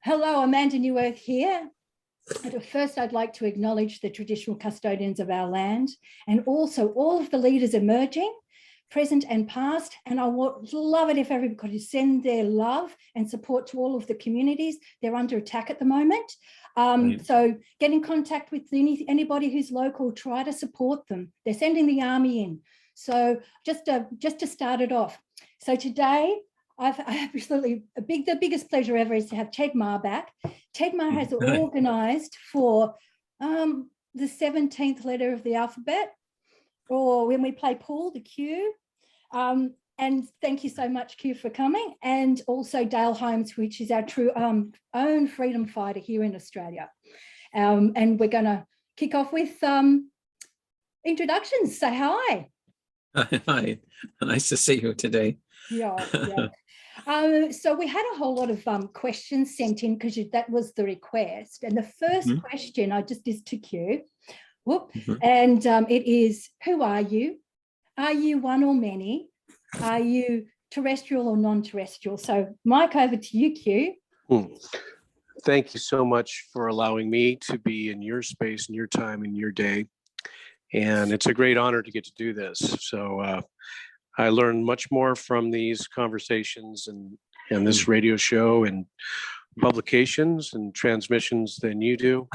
Hello, Amanda Newearth here. And first, I'd like to acknowledge the traditional custodians of our land and also all of the leaders emerging, present and past. And I would love it if everybody could send their love and support to all of the communities. They're under attack at the moment. So get in contact with anybody who's local, try to support them. They're sending the army in. So just to start it off. So today, I have absolutely the biggest pleasure ever is to have Ted Mahr back. Ted Mahr has organised for the 17th letter of the alphabet, or when we play pool, the Q. And thank you so much, Q, for coming. And also Dale Holmes, which is our true own freedom fighter here in Australia. And we're going to kick off with introductions. Say hi. Hi, nice to see you today. Yeah. So we had a whole lot of questions sent in because that was the request. And the first question I just is to Q. And it is, who are you? Are you one or many? Are you terrestrial or non-terrestrial? So Mike, over to you, Q. Thank you so much for allowing me to be in your space and your time and your day. And it's a great honor to get to do this. So I learned much more from these conversations and this radio show and publications and transmissions than you do.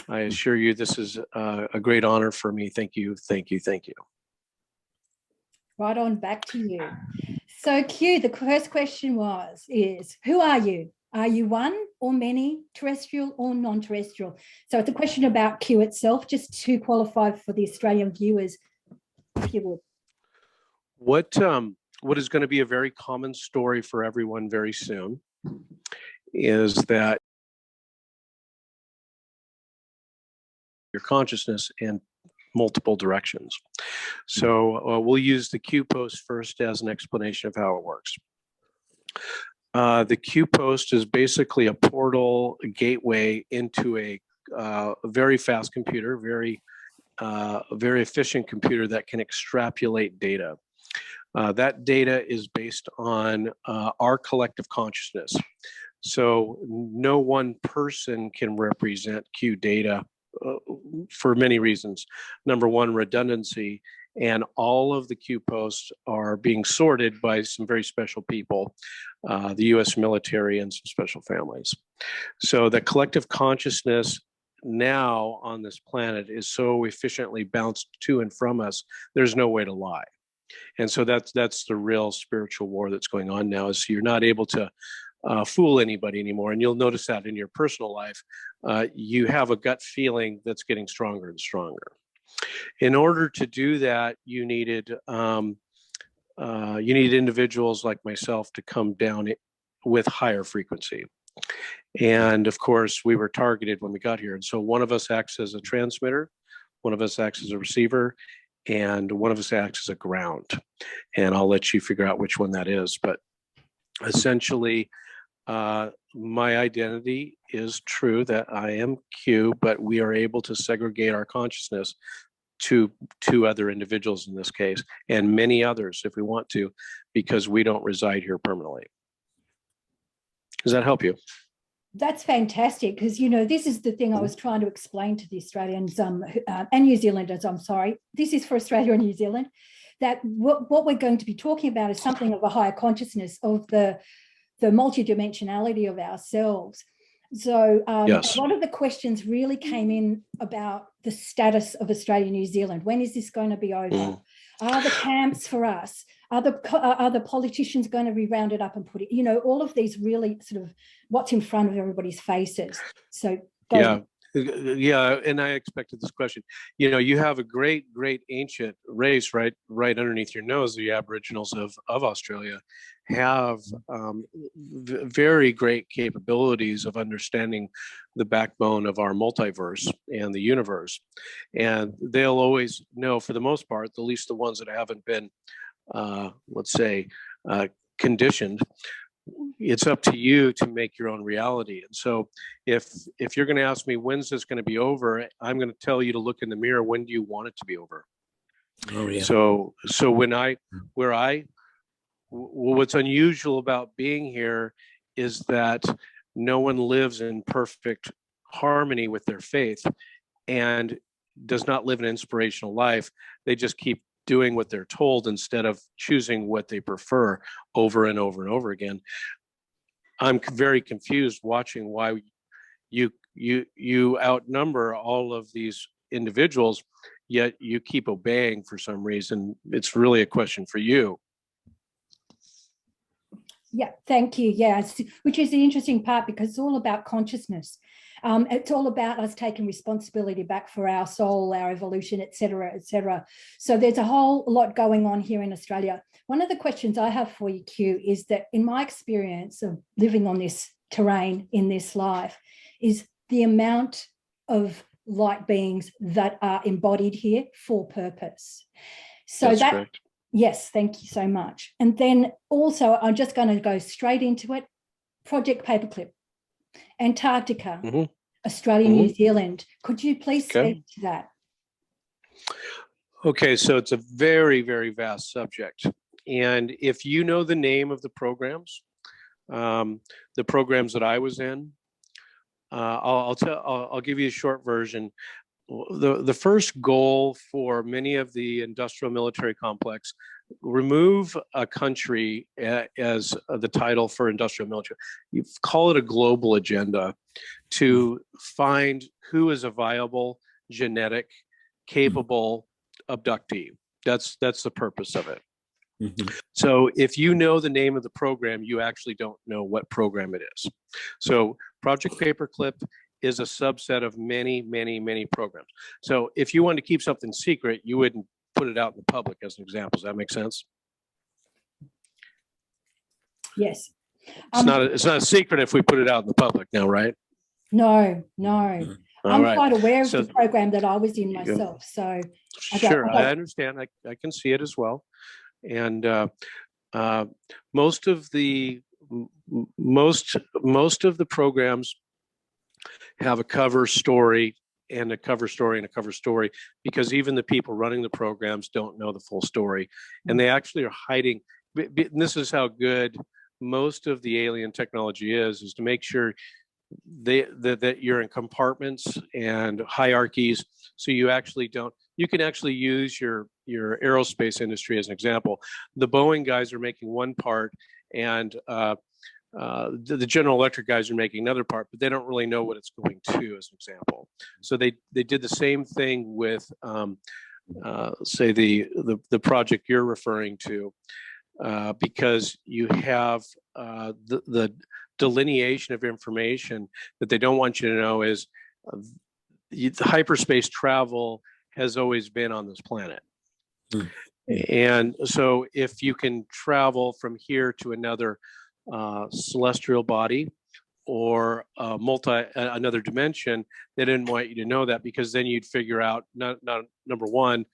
I assure you this is a great honor for me. Thank you, thank you, thank you. Right on, back to you. So Q, the first question is, who are you? Are you one or many, terrestrial or non-terrestrial? So it's a question about Q itself, just to qualify for the Australian viewers, if you would. What is going to be a very common story for everyone very soon is that your consciousness in multiple directions. So we'll use the Q post first as an explanation of how it works. The Q post is basically a portal, a gateway into a very fast computer, very efficient computer that can extrapolate data. That data is based on our collective consciousness. So no one person can represent Q data for many reasons. Number one, redundancy, and all of the Q posts are being sorted by some very special people, the US military and some special families. So the collective consciousness now on this planet is so efficiently bounced to and from us, there's no way to lie. And so that's the real spiritual war that's going on now, is you're not able to fool anybody anymore. And you'll notice that in your personal life, you have a gut feeling that's getting stronger and stronger. In order to do that, you needed individuals like myself to come down with higher frequency. And of course, we were targeted when we got here. And so one of us acts as a transmitter, one of us acts as a receiver, and one of us acts as a ground. And I'll let you figure out which one that is. But essentially, my identity is true that I am Q, but we are able to segregate our consciousness to two other individuals in this case, and many others if we want to, because we don't reside here permanently. Does that help you? That's fantastic, because, you know, this is the thing I was trying to explain to the Australians and New Zealanders, I'm sorry. This is for Australia and New Zealand, that what we're going to be talking about is something of a higher consciousness of the multidimensionality of ourselves. So yes. A lot of the questions really came in about the status of Australia and New Zealand. When is this going to be over? Are the camps for us? Are the politicians going to be rounded up and put it, you know, all of these really sort of what's in front of everybody's faces. So go ahead. Yeah, and I expected this question. You know, you have a great ancient race right underneath your nose. The Aboriginals of Australia have very great capabilities of understanding the backbone of our multiverse and the universe. And they'll always know, for the most part, at least the ones that haven't been, let's say, conditioned. It's up to you to make your own reality. And so if you're going to ask me, when's this going to be over? I'm going to tell you to look in the mirror. When do you want it to be over? Oh, yeah. So what's unusual about being here is that no one lives in perfect harmony with their faith and does not live an inspirational life. They just keep doing what they're told instead of choosing what they prefer over and over and over again. I'm very confused watching why you outnumber all of these individuals, yet you keep obeying for some reason. It's really a question for you. Yeah, thank you. Yeah, which is the interesting part, because it's all about consciousness. It's all about us taking responsibility back for our soul, our evolution, et cetera, et cetera. So there's a whole lot going on here in Australia. One of the questions I have for you, Q, is that in my experience of living on this terrain in this life, is the amount of light beings that are embodied here for purpose. So That's that correct. Yes, thank you so much. And then also, I'm just going to go straight into it. Project Paperclip, Antarctica, Australia, New Zealand. Could you please speak to that? Okay, so it's a very, very vast subject. And if you know the name of the programs that I was in, I'll give you a short version. The first goal for many of the industrial military complex, remove a country as the title for industrial military. You call it a global agenda to find who is a viable, genetic, capable abductee. That's the purpose of it. So if you know the name of the program, you actually don't know what program it is. So Project Paperclip is a subset of many, many, many programs. So if you want to keep something secret, you wouldn't put it out in the public, as an example. Does that make sense? Yes. It's not a secret if we put it out in the public now, right? No. I'm right. quite aware of the program that I was in myself. So sure, I understand. I can see it as well. And most of the programs have a cover story and a cover story and a cover story, because even the people running the programs don't know the full story, and they actually are hiding. And this is how good most of the alien technology is to make sure that you're in compartments and hierarchies, so you can actually use your aerospace industry as an example. The Boeing guys are making one part, and the General Electric guys are making another part, but they don't really know what it's going to, as an example. So they did the same thing with say the project you're referring to, because you have the delineation of information that they don't want you to know is hyperspace travel has always been on this planet. And so if you can travel from here to another celestial body or another dimension, they didn't want you to know that, because then you'd figure out not number one,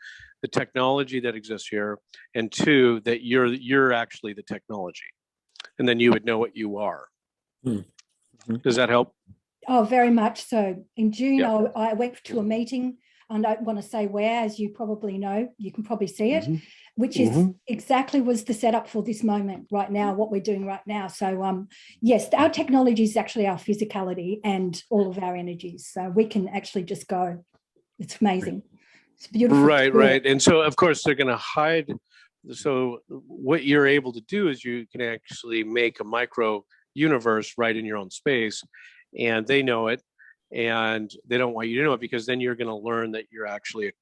the technology that exists here, and two, that you're actually the technology, and then you would know what you are. Does that help? Oh, very much so. In June, I went to a meeting, and I don't want to say where, as you probably know, you can probably see it, which is exactly was the setup for this moment right now, what we're doing right now. So yes, our technology is actually our physicality and all of our energies. So we can actually just go. It's amazing. It's beautiful. Right. And so, of course, they're going to hide. So what you're able to do is you can actually make a micro universe right in your own space, and they know it, and they don't want you to know it, because then you're going to learn that you're actually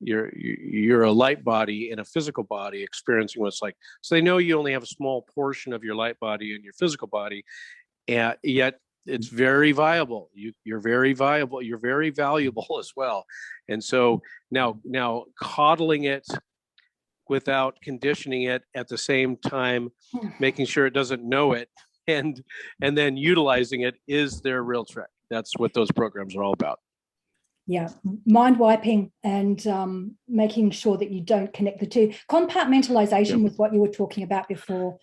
you're a light body in a physical body experiencing what it's like. So they know you only have a small portion of your light body in your physical body, and yet it's very viable. You're very viable. You're very valuable as well. And so now coddling it without conditioning it at the same time, making sure it doesn't know it, and then utilizing it is their real trick. That's what those programs are all about. Yeah, mind wiping and making sure that you don't connect the two. Compartmentalization was what you were talking about before,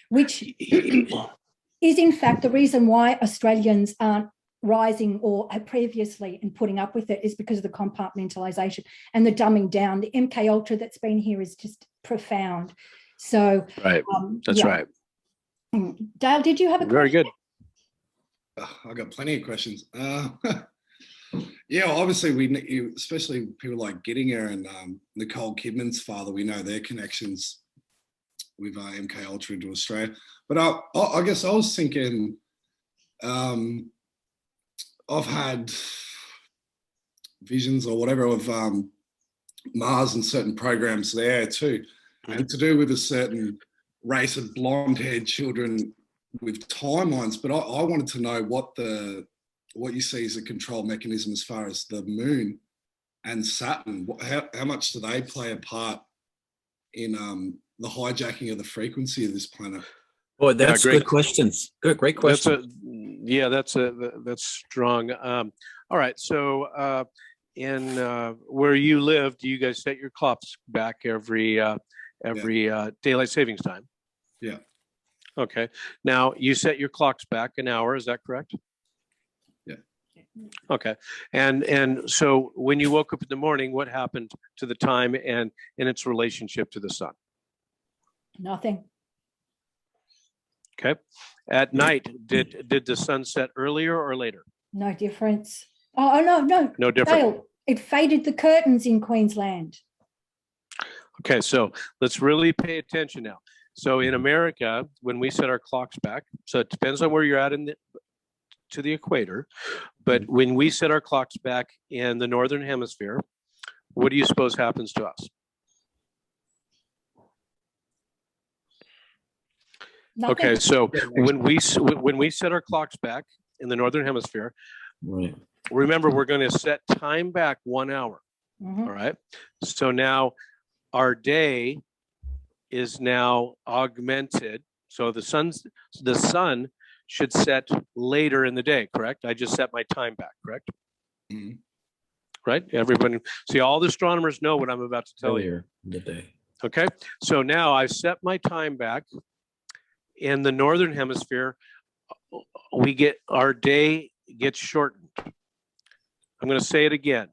which is in fact the reason why Australians aren't rising or previously and putting up with it, is because of the compartmentalization and the dumbing down. The MK Ultra that's been here is just profound. So right, that's right. Dale, did you have a question? Very good. I got plenty of questions. Yeah, obviously especially people like Gittinger and Nicole Kidman's father. We know their connections with MK Ultra into Australia. But I guess I was thinking, I've had visions or whatever of Mars and certain programs there too, and to do with a certain race of blonde-haired children with timelines. But I wanted to know what you see as a control mechanism as far as the moon and Saturn. How much do they play a part in the hijacking of the frequency of this planet? Boy, that's good questions. Great question. That's strong. All right, so in where you live, do you guys set your clocks back every daylight savings time? Yeah. Okay. Now you set your clocks back an hour. Is that correct? Yeah. Okay. And so when you woke up in the morning, what happened to the time and in its relationship to the sun? Nothing. Okay. At night, did the sun set earlier or later? No difference. Oh no. No difference. Dale, it faded the curtains in Queensland. Okay, so let's really pay attention now. So in America, when we set our clocks back, so it depends on where you're at to the equator, but when we set our clocks back in the Northern Hemisphere, what do you suppose happens to us? Nothing. Okay, so when we set our clocks back in the Northern Hemisphere, Right. remember we're going to set time back 1 hour. All right. So now our day is now augmented. So the sun should set later in the day, correct? I just set my time back, correct? Mm-hmm. Right? Everybody, see, all the astronomers know what I'm about to tell you. Earlier in the day. Okay. So now I've set my time back. In the Northern Hemisphere, our day gets shortened. I'm going to say it again.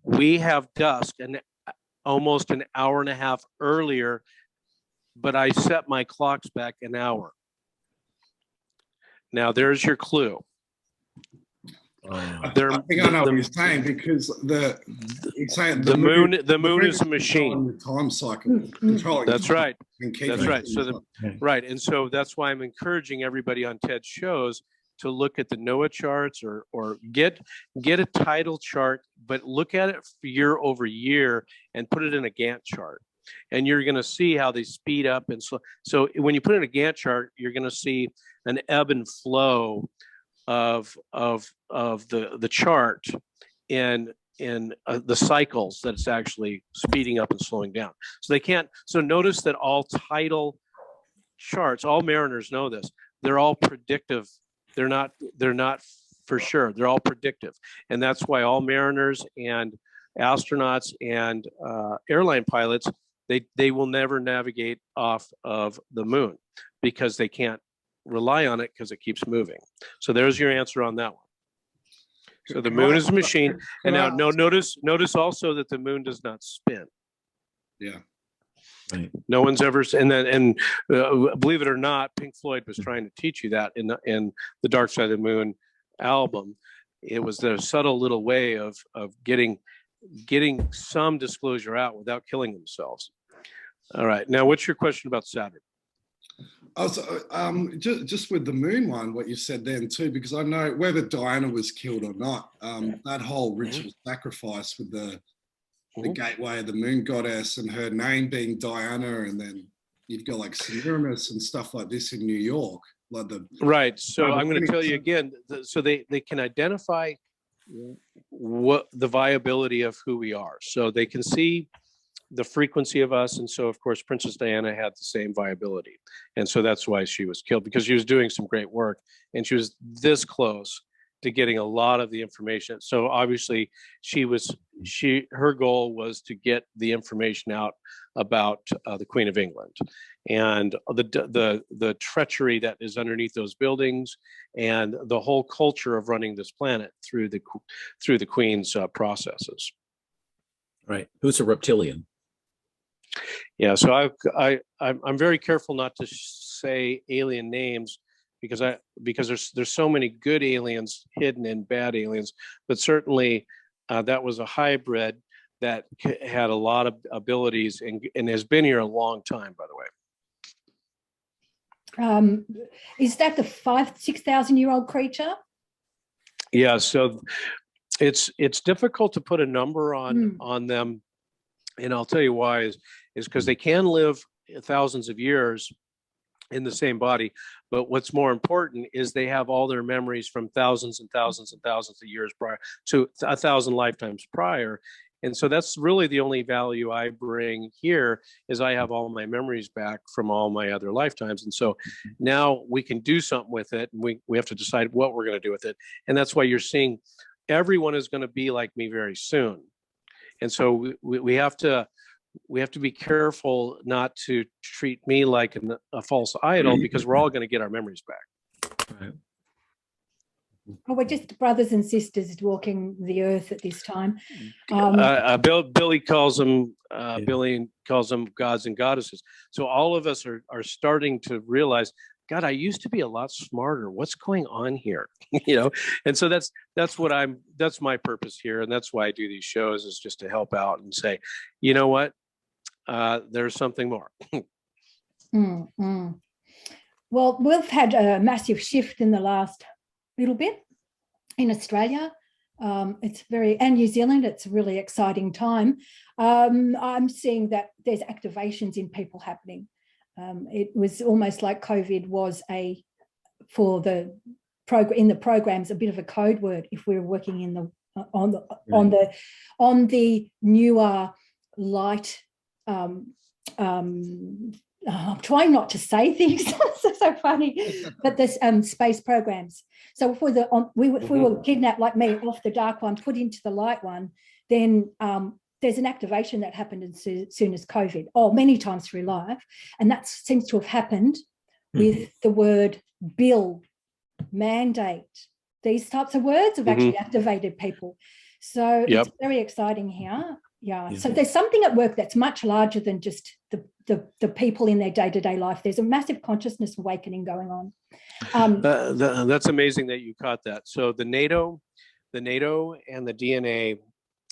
We have dusk and almost an hour and a half earlier, but I set my clocks back an hour. Now there's your clue. I think I know what you're saying, because the moon is a machine. The time cycle, controlling. That's right. That's right. So right, and so that's why I'm encouraging everybody on TED shows to look at the NOAA charts or get a tidal chart, but look at it year over year and put it in a Gantt chart. And you're going to see how they speed up and slow. So when you put in a Gantt chart, you're going to see an ebb and flow of the chart in the cycles that it's actually speeding up and slowing down. So they can't. So notice that all tidal charts, all mariners know this. They're all predictive. They're not for sure. They're all predictive, and that's why all mariners and astronauts and airline pilots, they will never navigate off of the moon because they can't rely on it because it keeps moving. So there's your answer on that one. So the moon is a machine, and now notice also that the moon does not spin. Yeah. Right. No one's ever, believe it or not, Pink Floyd was trying to teach you that in the Dark Side of the Moon album. It was a subtle little way of getting some disclosure out without killing themselves. All right, now what's your question about Saturn? Also, just with the moon one, what you said then too, because I know whether Diana was killed or not, that whole ritual sacrifice with the gateway of the moon goddess and her name being Diana, and then you've got like Semiramis and stuff like this in New York, like right. So I'm going to tell you again. So they can identify what the viability of who we are. So they can see the frequency of us, and so of course Princess Diana had the same viability, and so that's why she was killed, because she was doing some great work and she was this close to getting a lot of the information. So obviously her goal was to get the information out about the Queen of England and the treachery that is underneath those buildings and the whole culture of running this planet through the Queen's processes. Right. Who's a reptilian? Yeah, so I'm very careful not to say alien names because there's so many good aliens hidden in bad aliens, but certainly that was a hybrid that had a lot of abilities and has been here a long time, by the way. Is that the 6,000-year-old creature? Yeah, so it's difficult to put a number on them, and I'll tell you why is because they can live thousands of years in the same body, but what's more important is they have all their memories from thousands and thousands and thousands of years prior, so 1,000 lifetimes prior. And so that's really the only value I bring here is I have all my memories back from all my other lifetimes. And so now we can do something with it. And we have to decide what we're going to do with it. And that's why you're seeing everyone is going to be like me very soon. And so we have to be careful not to treat me like a false idol, because we're all going to get our memories back. Right. Oh, we're just brothers and sisters walking the earth at this time. Billy calls them gods and goddesses. So all of us are starting to realize, God, I used to be a lot smarter. What's going on here? And so that's my purpose here, and that's why I do these shows, is just to help out and say, you know what, there's something more. Well, we've had a massive shift in the last little bit in Australia. And New Zealand, it's a really exciting time. I'm seeing that there's activations in people happening. It was almost like COVID was in the programs a bit of a code word if we were working on the newer light. I'm trying not to say things. It's so funny, but there's space programs. So if we were kidnapped like me off the dark one, put into the light one, then there's an activation that happened as soon as COVID, many times through life. And that seems to have happened with the word bill, mandate. These types of words have actually activated people. So it's very exciting here. Yeah. So there's something at work that's much larger than just the people in their day-to-day life. There's a massive consciousness awakening going on. That's amazing that you caught that. So the NATO and the DNA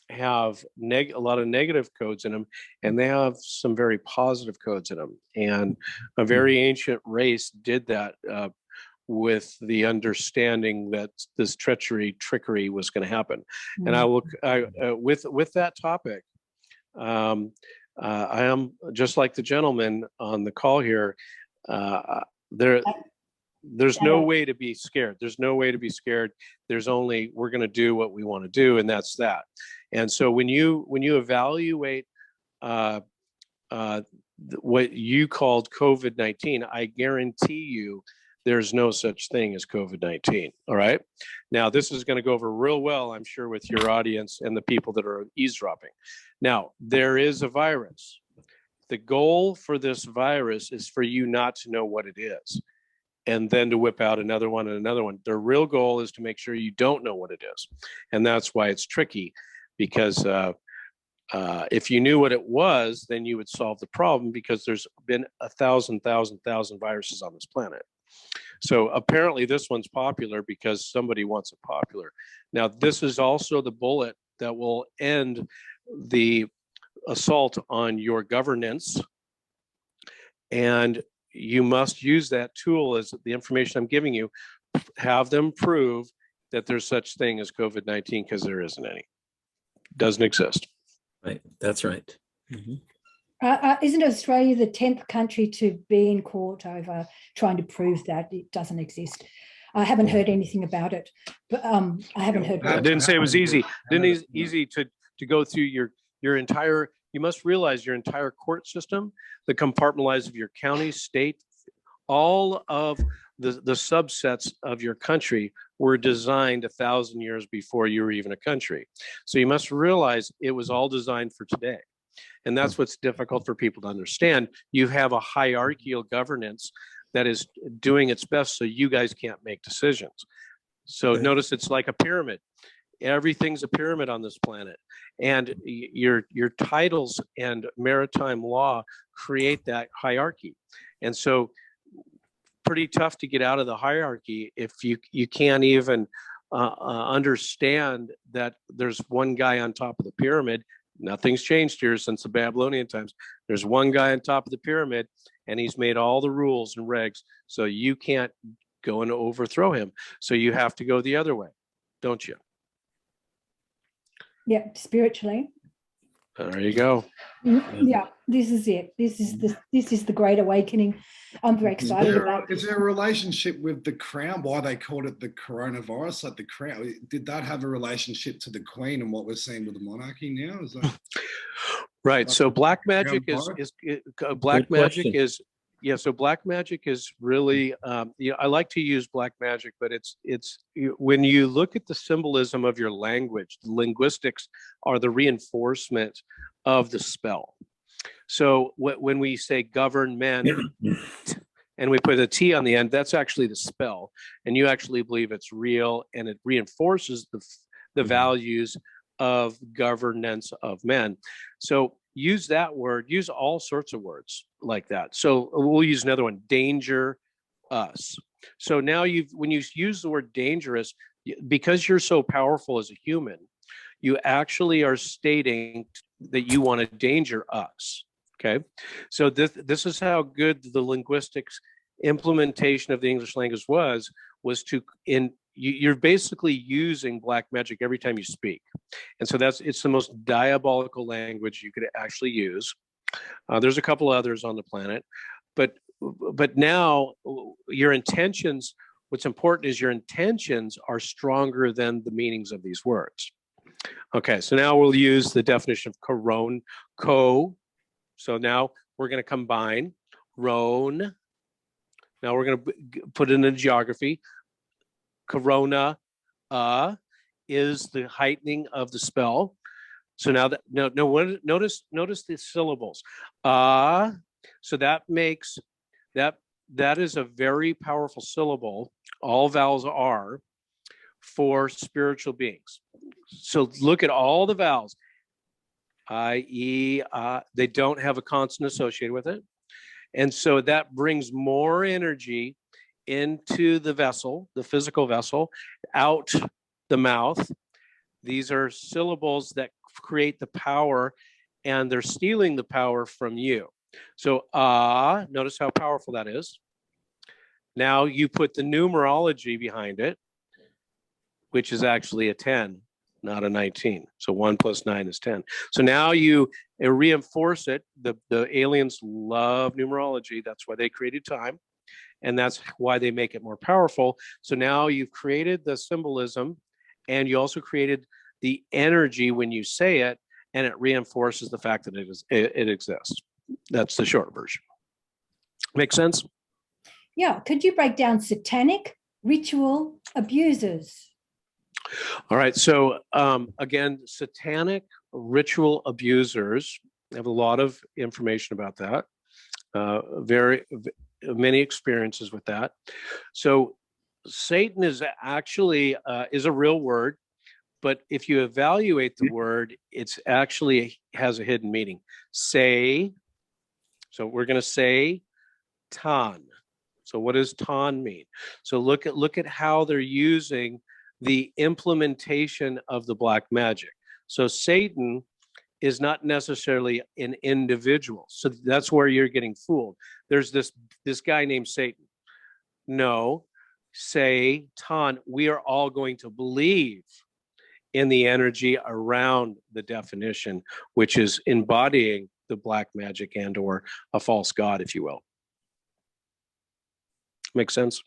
have a lot of negative codes in them, and they have some very positive codes in them. And a very ancient race did that with the understanding that this trickery was going to happen. And I will, with that topic, I am just like the gentleman on the call here. There's no way to be scared. There's no way to be scared. There's only, we're going to do what we want to do, and that's that. And so when you evaluate what you called COVID-19, I guarantee you there's no such thing as COVID-19. All right. Now, this is going to go over real well, I'm sure, with your audience and the people that are eavesdropping. Now, there is a virus. The goal for this virus is for you not to know what it is, and then to whip out another one and another one. The real goal is to make sure you don't know what it is. And that's why it's tricky, because if you knew what it was, then you would solve the problem, because there's been 1,000 viruses on this planet. So apparently this one's popular because somebody wants it popular. Now, this is also the bullet that will end the assault on your governance. And you must use that tool as the information I'm giving you, have them prove that there's such thing as COVID-19, because there isn't any. Doesn't exist. Right. That's right. Isn't Australia the 10th country to be in court over trying to prove that it doesn't exist? I haven't heard anything about it, but I haven't heard. I didn't say it was easy. Didn't easy to go through your entire. You must realize your entire court system, the compartmentalized of your county, state, all of the subsets of your country were designed 1,000 years before you were even a country. So you must realize it was all designed for today. And that's what's difficult for people to understand. You have a hierarchical governance that is doing its best so you guys can't make decisions. So notice it's like a pyramid. Everything's a pyramid on this planet. And your titles and maritime law create that hierarchy. And so pretty tough to get out of the hierarchy if you can't even understand that there's one guy on top of the pyramid. Nothing's changed here since the Babylonian times. There's one guy on top of the pyramid, and he's made all the rules and regs, so you can't go and overthrow him. So you have to go the other way, don't you? Yeah, spiritually. There you go. Yeah, this is it. This is the great awakening. I'm very excited about. Is there a relationship with the crown? Why they called it the coronavirus? Like the crown, did that have a relationship to the Queen and what we're seeing with the monarchy now? Is that right? So black magic black magic is So black magic is really I like to use black magic, but it's when you look at the symbolism of your language, the linguistics are the reinforcement of the spell. So when we say govern men and we put a T on the end, that's actually the spell, and you actually believe it's real, and it reinforces the values of governance of men. So use that word, use all sorts of words like that. So we'll use another one, danger us. So now when you use the word dangerous, because you're so powerful as a human, you actually are stating that you want to danger us. Okay. So this is how good the linguistics implementation of the English language was you're basically using black magic every time you speak. And so it's the most diabolical language you could actually use. There's a couple others on the planet, but now your intentions, what's important is your intentions are stronger than the meanings of these words. Okay, so now we'll use the definition of So now we're going to combine roan. Now we're going to put in a geography. Corona is the heightening of the spell. So now notice the syllables. So that makes that is a very powerful syllable. All vowels are for spiritual beings. So look at all the vowels. I, E, they don't have a consonant associated with it. And so that brings more energy into the vessel, the physical vessel, out the mouth. These are syllables that create the power, and they're stealing the power from you. So notice how powerful that is. Now you put the numerology behind it, which is actually a 10, not a 19. So 1 + 9 is 10. So now you reinforce it. The aliens love numerology. That's why they created time. And that's why they make it more powerful. So now you've created the symbolism, and you also created the energy when you say it, and it reinforces the fact that it exists. That's the short version. Make sense? Yeah. Could you break down satanic ritual abusers? All right. So again, satanic ritual abusers, I have a lot of information about that. Very many experiences with that. So Satan is actually is a real word, but if you evaluate the word, it's actually has a hidden meaning. Say, so we're going to say tan. So what does tan mean? So look at how they're using the implementation of the black magic. So Satan is not necessarily an individual. So that's where you're getting fooled. There's this guy named Satan. No, Satan, we are all going to believe in the energy around the definition, which is embodying the black magic and or a false god, if you will. Make sense?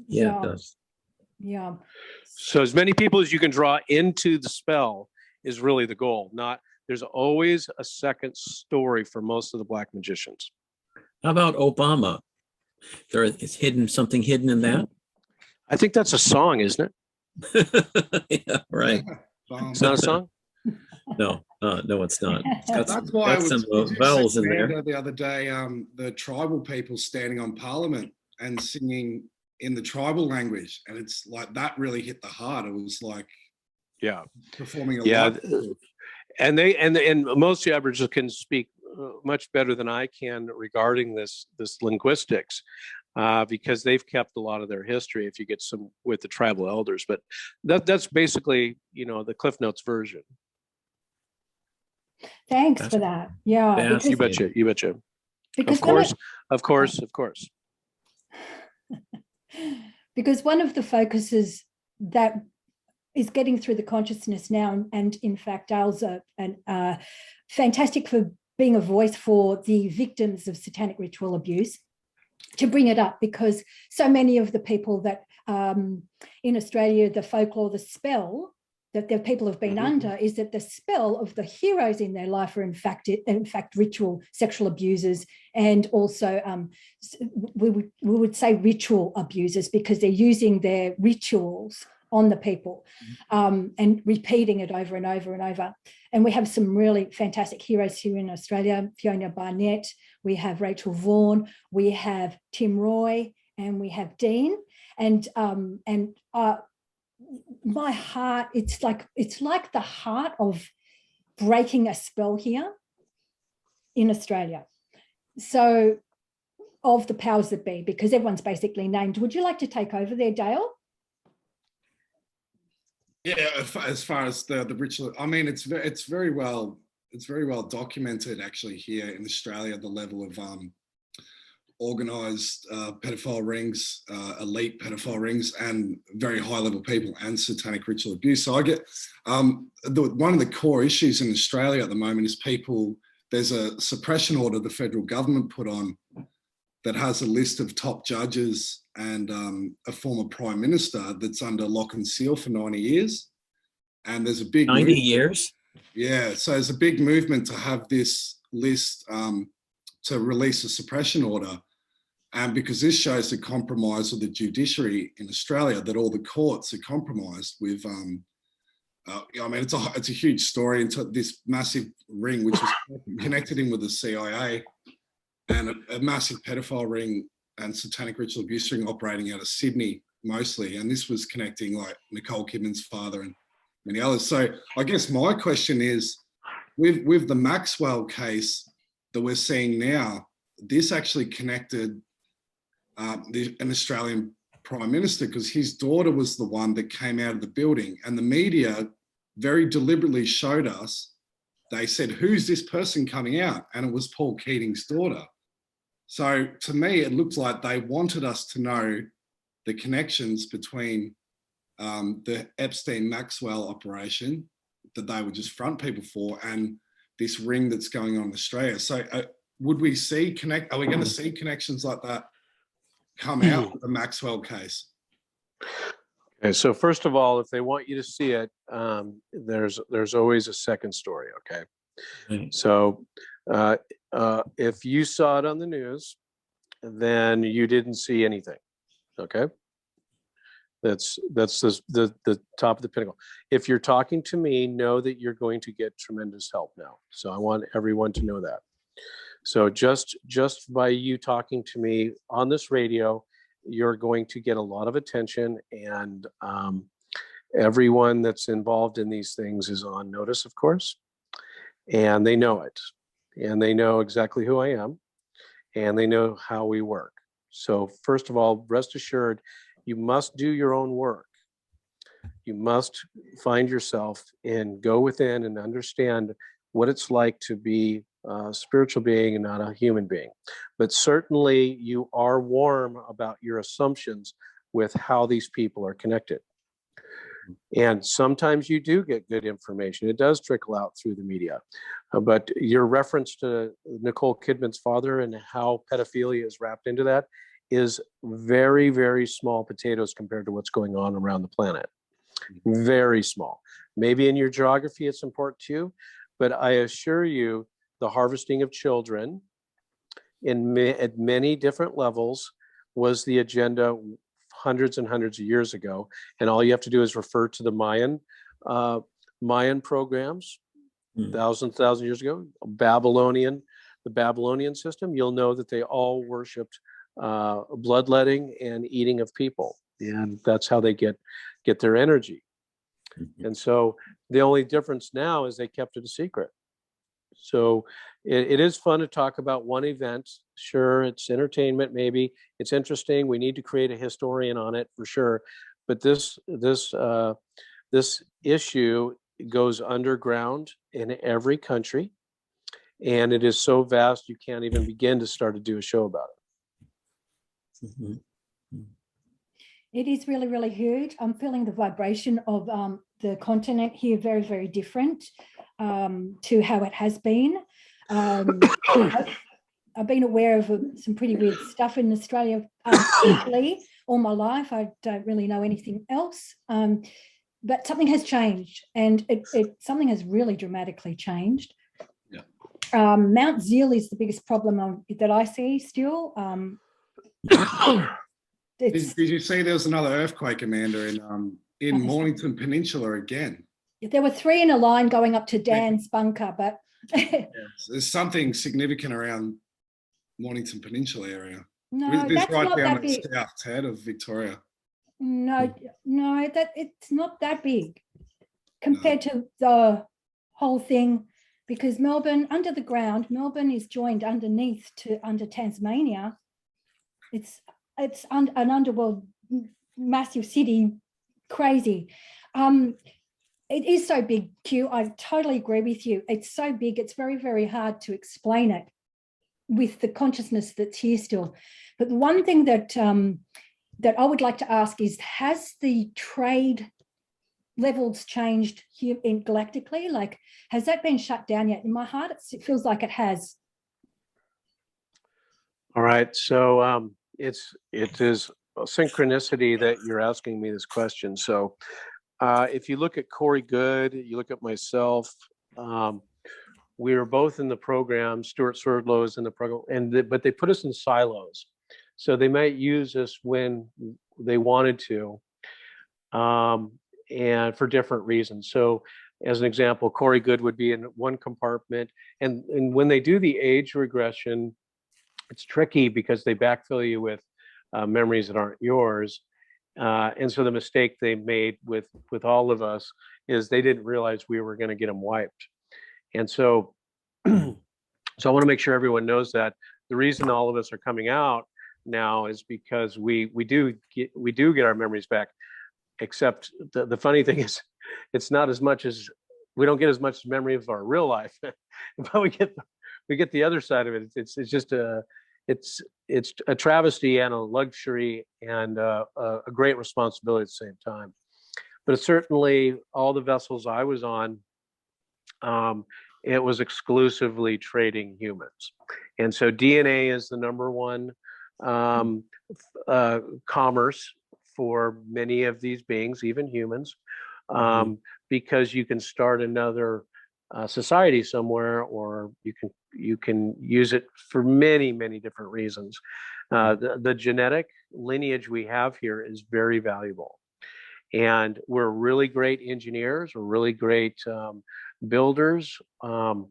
Yeah, it does. Yeah. So as many people as you can draw into the spell is really the goal. There's always a second story for most of the black magicians. How about Obama? There is something hidden in that? I think that's a song, isn't it? Yeah, right. It's not a song? No, it's not. It's got That's why I was some vowels in there. The other day, the tribal people standing on Parliament and singing in the tribal language, and it's like that really hit the heart. It was like, yeah, performing a lot. And most Aboriginals can speak much better than I can regarding this linguistics. because they've kept a lot of their history if you get some with the tribal elders. But that's basically, the Cliff Notes version. Thanks That's for that. Yeah, fascinating. You betcha. because Of course. because one of the focuses that is getting through the consciousness now, and in fact, Dale's fantastic for being a voice for the victims of satanic ritual abuse, to bring it up, because so many of the people that in Australia, the folklore, the spell that the people have been under is that the spell of the heroes in their life are in fact ritual sexual abusers, and also we would say ritual abusers, because they're using their rituals on the people and repeating it over and over and over. And we have some really fantastic heroes here in Australia: Fiona Barnett, we have Rachel Vaughan, we have Tim Roy, and we have Dean. And my heart, it's like the heart of breaking a spell here in Australia. So, of the powers that be, because everyone's basically named. Would you like to take over there, Dale? Yeah, as far as the ritual, I mean, it's very well documented actually here in Australia, the level of organized pedophile rings, elite pedophile rings, and very high level people, and satanic ritual abuse. So I get one of the core issues in Australia at the moment is there's a suppression order the federal government put on that has a list of top judges and a former prime minister that's under lock and seal for 90 years. And there's a big 90 years? Yeah, so there's a big movement to have this list to release a suppression order. And because this shows the compromise of the judiciary in Australia, that all the courts are compromised with, I mean, it's a huge story into this massive ring, which was connected in with the CIA, and a massive pedophile ring and satanic ritual abuse ring operating out of Sydney mostly. And this was connecting like Nicole Kidman's father and many others. So I guess my question is, with the Maxwell case that we're seeing now, this actually connected an Australian Prime Minister, because his daughter was the one that came out of the building, and the media very deliberately showed us, they said, who's this person coming out? And it was Paul Keating's daughter. So to me, it looked like they wanted us to know the connections between the Epstein-Maxwell operation that they would just front people for, and this ring that's going on in Australia. So would we see are we going to see connections like that come out with the Maxwell case? Okay, so first of all, if they want you to see it, there's always a second story, okay? Right. So if you saw it on the news, then you didn't see anything, okay? That's the top of the pinnacle. If you're talking to me, know that you're going to get tremendous help now. So I want everyone to know that. So just by you talking to me on this radio, you're going to get a lot of attention, and everyone that's involved in these things is on notice, of course, and they know it, and they know exactly who I am, and they know how we work. So first of all, rest assured, you must do your own work. You must find yourself and go within and understand what it's like to be a spiritual being and not a human being. But certainly you are warm about your assumptions with how these people are connected. And sometimes you do get good information. It does trickle out through the media. But your reference to Nicole Kidman's father and how pedophilia is wrapped into that is very, very small potatoes compared to what's going on around the planet. Very small. Maybe in your geography it's important to you, but I assure you the harvesting of children at many different levels was the agenda hundreds and hundreds of years ago. And all you have to do is refer to the Mayan programs, thousands of years ago, the Babylonian system. You'll know that they all worshipped bloodletting and eating of people. And that's how they get their energy. And so the only difference now is they kept it a secret. So it is fun to talk about one event. Sure, it's entertainment, maybe it's interesting. We need to create a historian on it for sure. But this issue goes underground in every country, and it is so vast you can't even begin to start to do a show about it. Mm-hmm. It is really, really huge. I'm feeling the vibration of the continent here very, very different to how it has been. I've been aware of some pretty weird stuff in Australia actually all my life. I don't really know anything else. But something has changed, and something has really dramatically changed. Yeah. Mount Zeal is the biggest problem that I see still. Did you see there was another earthquake, Amanda, in Mornington Peninsula again? There were 3 in a line going up to Dan's bunker, but yes, there's something significant around Mornington Peninsula area. No, this that's right not down that the big. south head of Victoria. No, that it's not that big compared to the whole thing, because Melbourne, under the ground, Melbourne is joined underneath under Tasmania. It's an underworld, massive city, crazy. It is so big, Q. I totally agree with you. It's so big. It's very, very hard to explain it with the consciousness that's here still. But the one thing that that I would like to ask is, has the trade levels changed here galactically? Like, has that been shut down yet? In my heart, it feels like it has. All right, so it is a synchronicity that you're asking me this question. So if you look at Corey Good, you look at myself, we were both in the program. Stuart Swerdlow is in the program, but they put us in silos. So they might use us when they wanted to, and for different reasons. So as an example, Corey Good would be in one compartment. And when they do the age regression, it's tricky because they backfill you with memories that aren't yours. And so the mistake they made with all of us is they didn't realize we were going to get them wiped. And so, so I want to make sure everyone knows that the reason all of us are coming out now is because we do get our memories back. Except the funny thing is, it's not as much as we don't get as much memory of our real life, but we get the other side of it. It's just it's a travesty and a luxury and a great responsibility at the same time. But it's certainly all the vessels I was on, it was exclusively trading humans. And so DNA is the number one commerce for many of these beings, even humans, because you can start another society somewhere, or you can use it for many, many different reasons. The genetic lineage we have here is very valuable. And we're really great engineers, we're really great builders, we're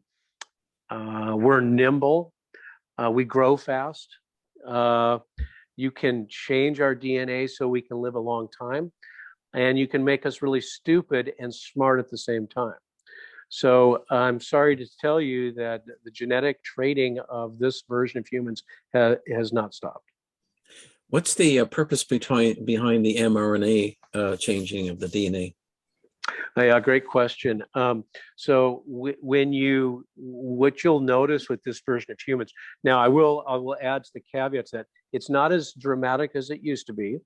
nimble, we grow fast. You can change our DNA so we can live a long time, and you can make us really stupid and smart at the same time. So I'm sorry to tell you that the genetic trading of this version of humans has not stopped. What's the purpose behind the mRNA changing of the DNA? Yeah, great question. So what you'll notice with this version of humans, now I will add to the caveats that it's not as dramatic as it used to be.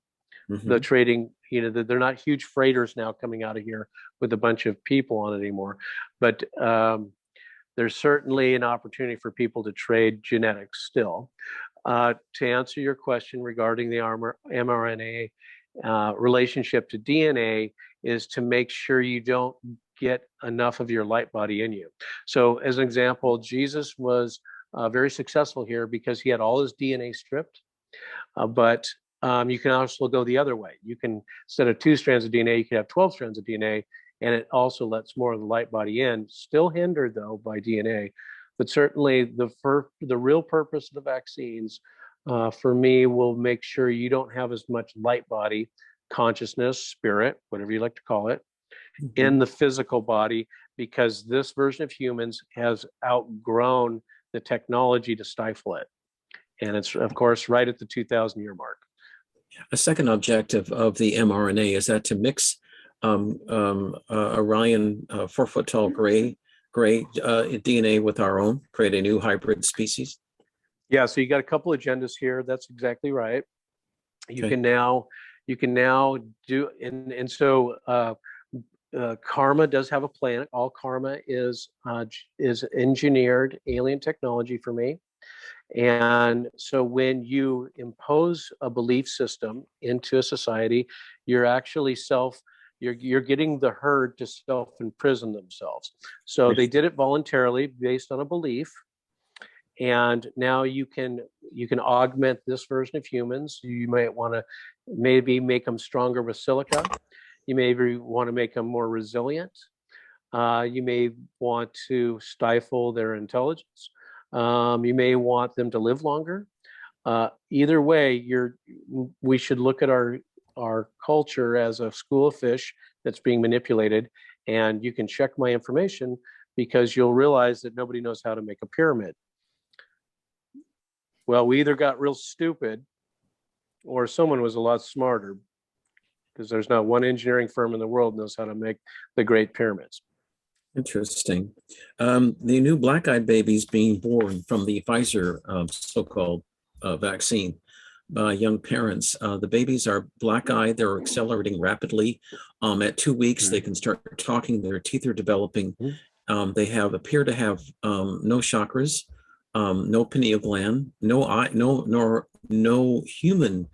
Mm-hmm. The trading, they're not huge freighters now coming out of here with a bunch of people on it anymore. But there's certainly an opportunity for people to trade genetics still. To answer your question regarding the mRNA relationship to DNA, is to make sure you don't get enough of your light body in you. So as an example, Jesus was very successful here because he had all his DNA stripped, but you can also go the other way. You can, instead of 2 strands of DNA, you can have 12 strands of DNA, and it also lets more of the light body in, still hindered though by DNA. But certainly the real purpose of the vaccines for me will make sure you don't have as much light body, consciousness, spirit, whatever you like to call it, in the physical body, because this version of humans has outgrown the technology to stifle it. And it's, of course, right at the 2,000-year mark. A second objective of the mRNA is that to mix Orion 4-foot tall gray DNA with our own, create a new hybrid species. Yeah, so you got a couple agendas here. That's exactly right. You Okay. can now do, and so karma does have a plan. All karma is engineered alien technology for me. And so when you impose a belief system into a society, you're actually you're getting the herd to self-imprison themselves. So they did it voluntarily based on a belief. And now you can augment this version of humans. You might want to maybe make them stronger with silica. You maybe want to make them more resilient. You may want to stifle their intelligence. You may want them to live longer. Either way, we should look at our culture as a school of fish that's being manipulated. And you can check my information because you'll realize that nobody knows how to make a pyramid. Well, we either got real stupid or someone was a lot smarter, because there's not one engineering firm in the world knows how to make the Great Pyramids. Interesting. The new black-eyed babies being born from the Pfizer so-called vaccine by young parents. The babies are black-eyed. They're accelerating rapidly. At 2 weeks, they can start talking. Their teeth are developing. They appear to have no chakras, no pineal gland, no eye, no normal human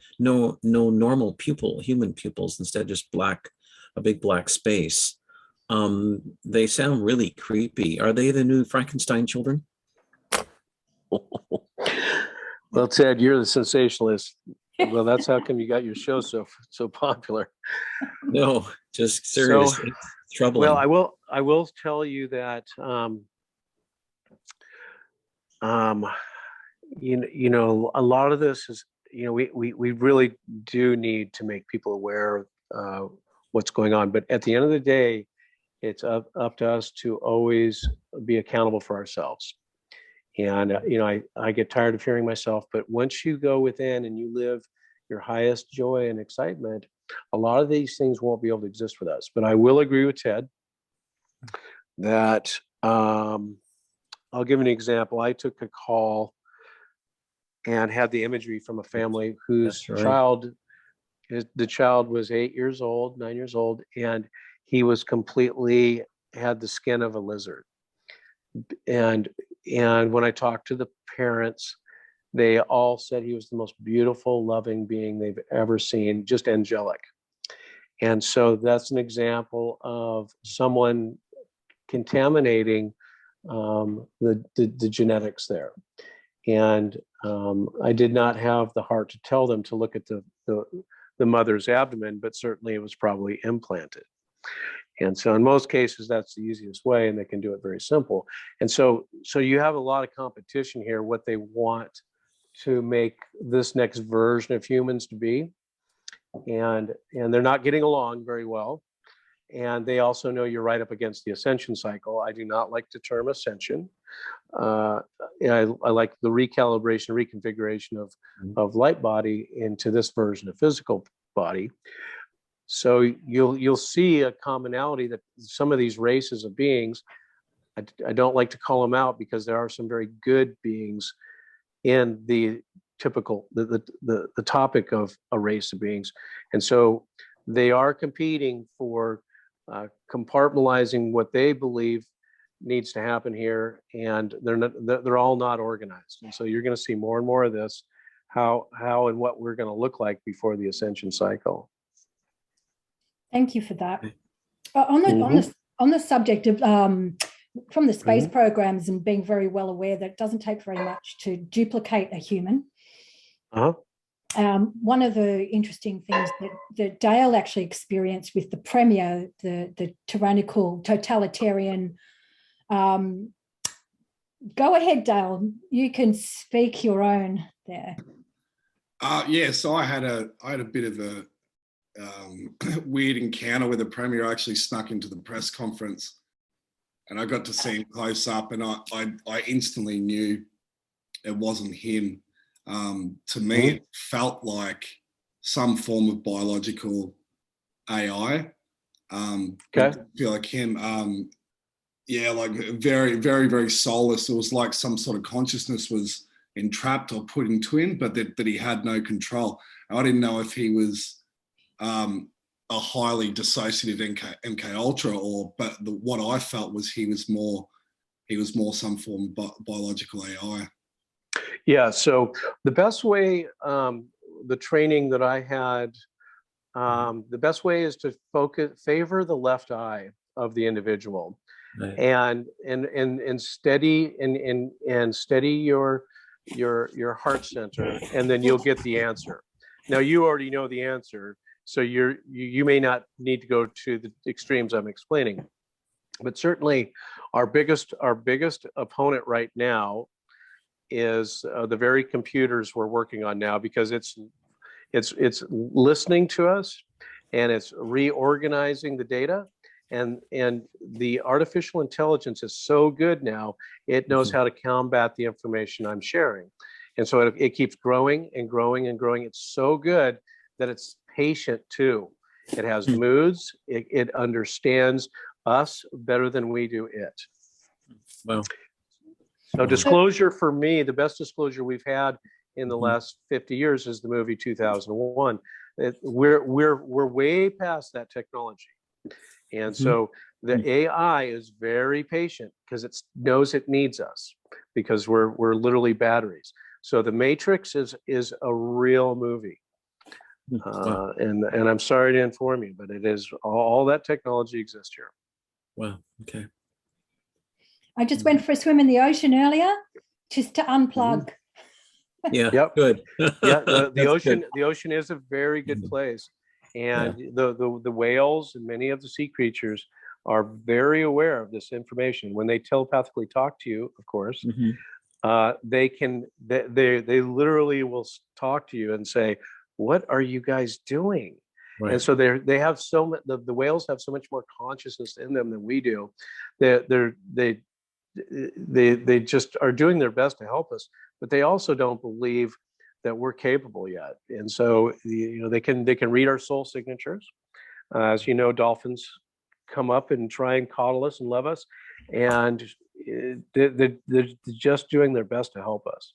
pupils. Instead, just a big black space. They sound really creepy. Are they the new Frankenstein children? Well, Ted, you're the sensationalist. Well, that's how come you got your show so popular. No, just serious. So, it's troubling. Well, I will tell you that you know, a lot of this is, you know, we really do need to make people aware of what's going on. But at the end of the day, it's up to us to always be accountable for ourselves. And you know, I get tired of hearing myself, but once you go within and you live your highest joy and excitement, a lot of these things won't be able to exist with us. But I will agree with Ted that I'll give an example. I took a call and had the imagery from a family whose child, the child was 9 years old, and he was completely had the skin of a lizard. And when I talked to the parents, they all said he was the most beautiful, loving being they've ever seen, just angelic. And so that's an example of someone contaminating the genetics there. And I did not have the heart to tell them to look at the mother's abdomen, but certainly it was probably implanted. And so in most cases, that's the easiest way, and they can do it very simple. And so you have a lot of competition here, what they want to make this next version of humans to be. And they're not getting along very well. And they also know you're right up against the ascension cycle. I do not like the term ascension. I like the recalibration, reconfiguration of light body into this version of physical body. So you'll see a commonality that some of these races of beings, I don't like to call them out because there are some very good beings in the typical, the topic of a race of beings. And so they are competing for compartmentalizing what they believe needs to happen here, and they're all not organized. And so you're going to see more and more of this, how and what we're going to look like before the ascension cycle. Thank you for that. On the subject of from the space programs and being very well aware that it doesn't take very much to duplicate a human. One of the interesting things that Dale actually experienced with the premier, the tyrannical, totalitarian. Go ahead, Dale. You can speak your own there. Yeah, so I had a bit of a weird encounter with the premier. I actually snuck into the press conference and I got to see him close up, and I instantly knew it wasn't him. To me, it felt like some form of biological AI. Okay. I feel like him. Yeah, like very, very, very soulless. It was like some sort of consciousness was entrapped or put into him, but that he had no control. I didn't know if he was a highly dissociative MK Ultra, but what I felt was he was more some form of biological AI. Yeah. So the best way, the training that I had, the best way is to favor the left eye of the individual. Right. and steady and steady your heart center, and then you'll get the answer. Now you already know the answer, so you may not need to go to the extremes I'm explaining, but certainly our biggest opponent right now is the very computers we're working on now, because it's listening to us, and it's reorganizing the data. And the artificial intelligence is so good now, it knows how to combat the information I'm sharing. And so it keeps growing and growing and growing. It's so good that it's patient too. It has moods. It understands us better than we do it. Wow. So disclosure for me, the best disclosure we've had in the last 50 years is the movie 2001. We're way past that technology. And so the AI is very patient because it knows it needs us, because we're literally batteries. So the Matrix is a real movie. And I'm sorry to inform you, but it is, all that technology exists here. Wow. Okay. I just went for a swim in the ocean earlier just to unplug. Yeah. Yep. Good. Yeah. The That's ocean, good. the ocean is a very good place. And the whales and many of the sea creatures are very aware of this information. When they telepathically talk to you, of course, they literally will talk to you and say, "What are you guys doing?" Right. And so they have the whales have so much more consciousness in them than we do. They just are doing their best to help us, but they also don't believe that we're capable yet. And so they can read our soul signatures. As you know, dolphins come up and try and coddle us and love us, and they're just doing their best to help us.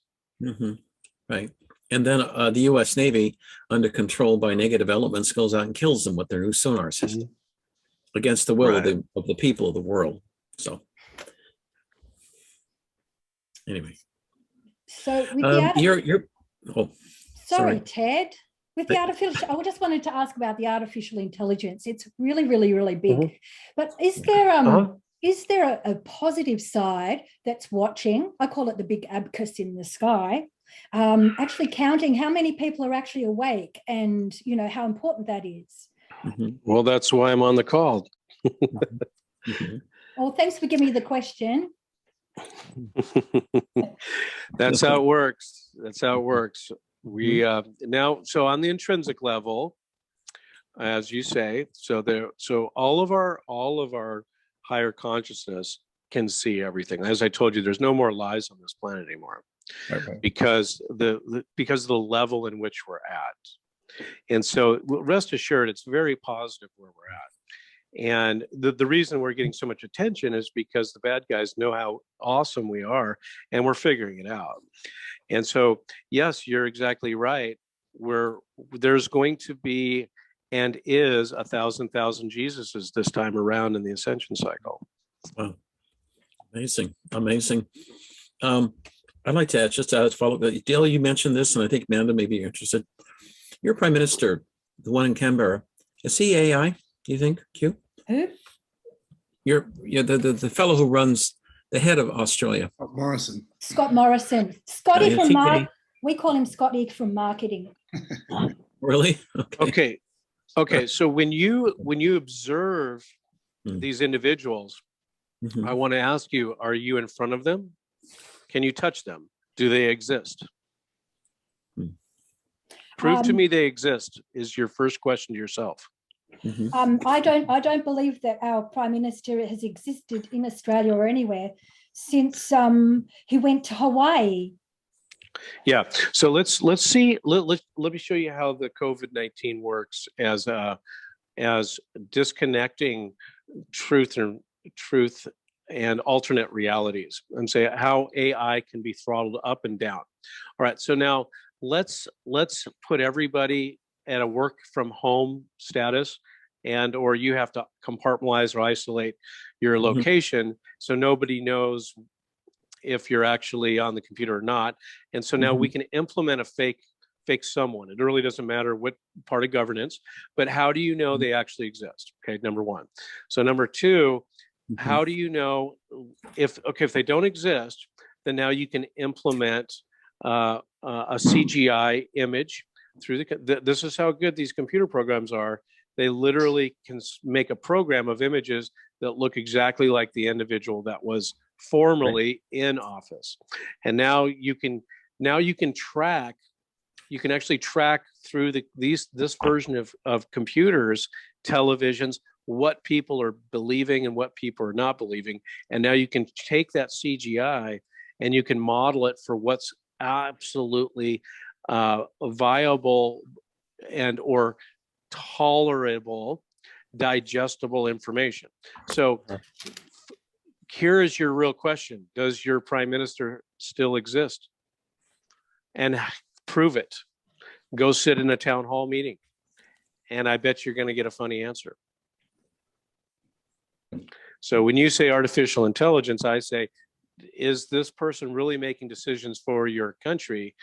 Right. And then the U.S. Navy, under control by negative elements, goes out and kills them with their new sonar system against the will of the people of the world. So anyway, so with sorry, Ted. With the artificial, I just wanted to ask about the artificial intelligence. It's really, really, really big. But is there a positive side that's watching? I call it the big abacus in the sky, actually counting how many people are actually awake, and how important that is. Well, that's why I'm on the call. Well, thanks for giving me the question. That's how it works. That's how it works. We now, so on the intrinsic level, as you say, so all of our higher consciousness can see everything. As I told you, there's no more lies on this planet anymore, because of the level in which we're at. And so rest assured, it's very positive where we're at. And the reason we're getting so much attention is because the bad guys know how awesome we are, and we're figuring it out. And so, yes, you're exactly right. There's going to be, and is, 1,000 Jesuses this time around in the ascension cycle. Wow. Amazing. I'd like to just follow up. Dale, you mentioned this, and I think Amanda may be interested. Your prime minister, the one in Canberra, is he AI, do you think, Q? Who? The fellow who runs the head of Australia. Morrison. Scott Morrison. Scotty from Mark. We call him Scotty from marketing. Really? Okay. So when you observe these individuals, I want to ask you, are you in front of them? Can you touch them? Do they exist? Prove to me they exist is your first question to yourself. I don't believe that our Prime Minister has existed in Australia or anywhere since he went to Hawaii. Yeah. So let's see. Let me show you how the COVID-19 works as disconnecting truth and alternate realities, and say how AI can be throttled up and down. All right. So now let's put everybody at a work from home status, and or you have to compartmentalize or isolate your location so nobody knows if you're actually on the computer or not. And so now we can implement a fake someone. It really doesn't matter what part of governance, but how do you know they actually exist? Okay, number one. So number two, how do you know if they don't exist, then now you can implement a CGI image through this is how good these computer programs are. They literally can make a program of images that look exactly like the individual that was formerly in office. And now you can track, you can actually track through this version of computers, televisions, what people are believing and what people are not believing. And now you can take that CGI and you can model it for what's absolutely viable and or tolerable, digestible information. So here is your real question. Does your Prime Minister still exist? And prove it. Go sit in a town hall meeting. And I bet you're going to get a funny answer. So when you say artificial intelligence, I say, is this person really making decisions for your country?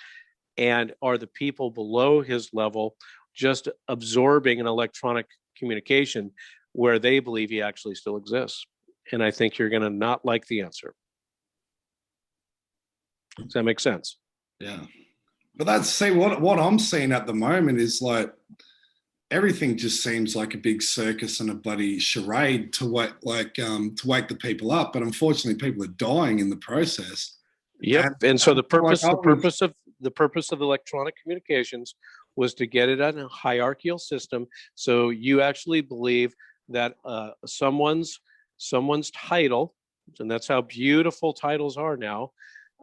And are the people below his level just absorbing an electronic communication where they believe he actually still exists? And I think you're going to not like the answer. Does that make sense? Yeah. But that's what I'm seeing at the moment is like everything just seems like a big circus and a bloody charade to wake the people up. But unfortunately, people are dying in the process. Yep. And so the purpose of electronic communications was to get it on a hierarchical system. So you actually believe that someone's title, and that's how beautiful titles are now.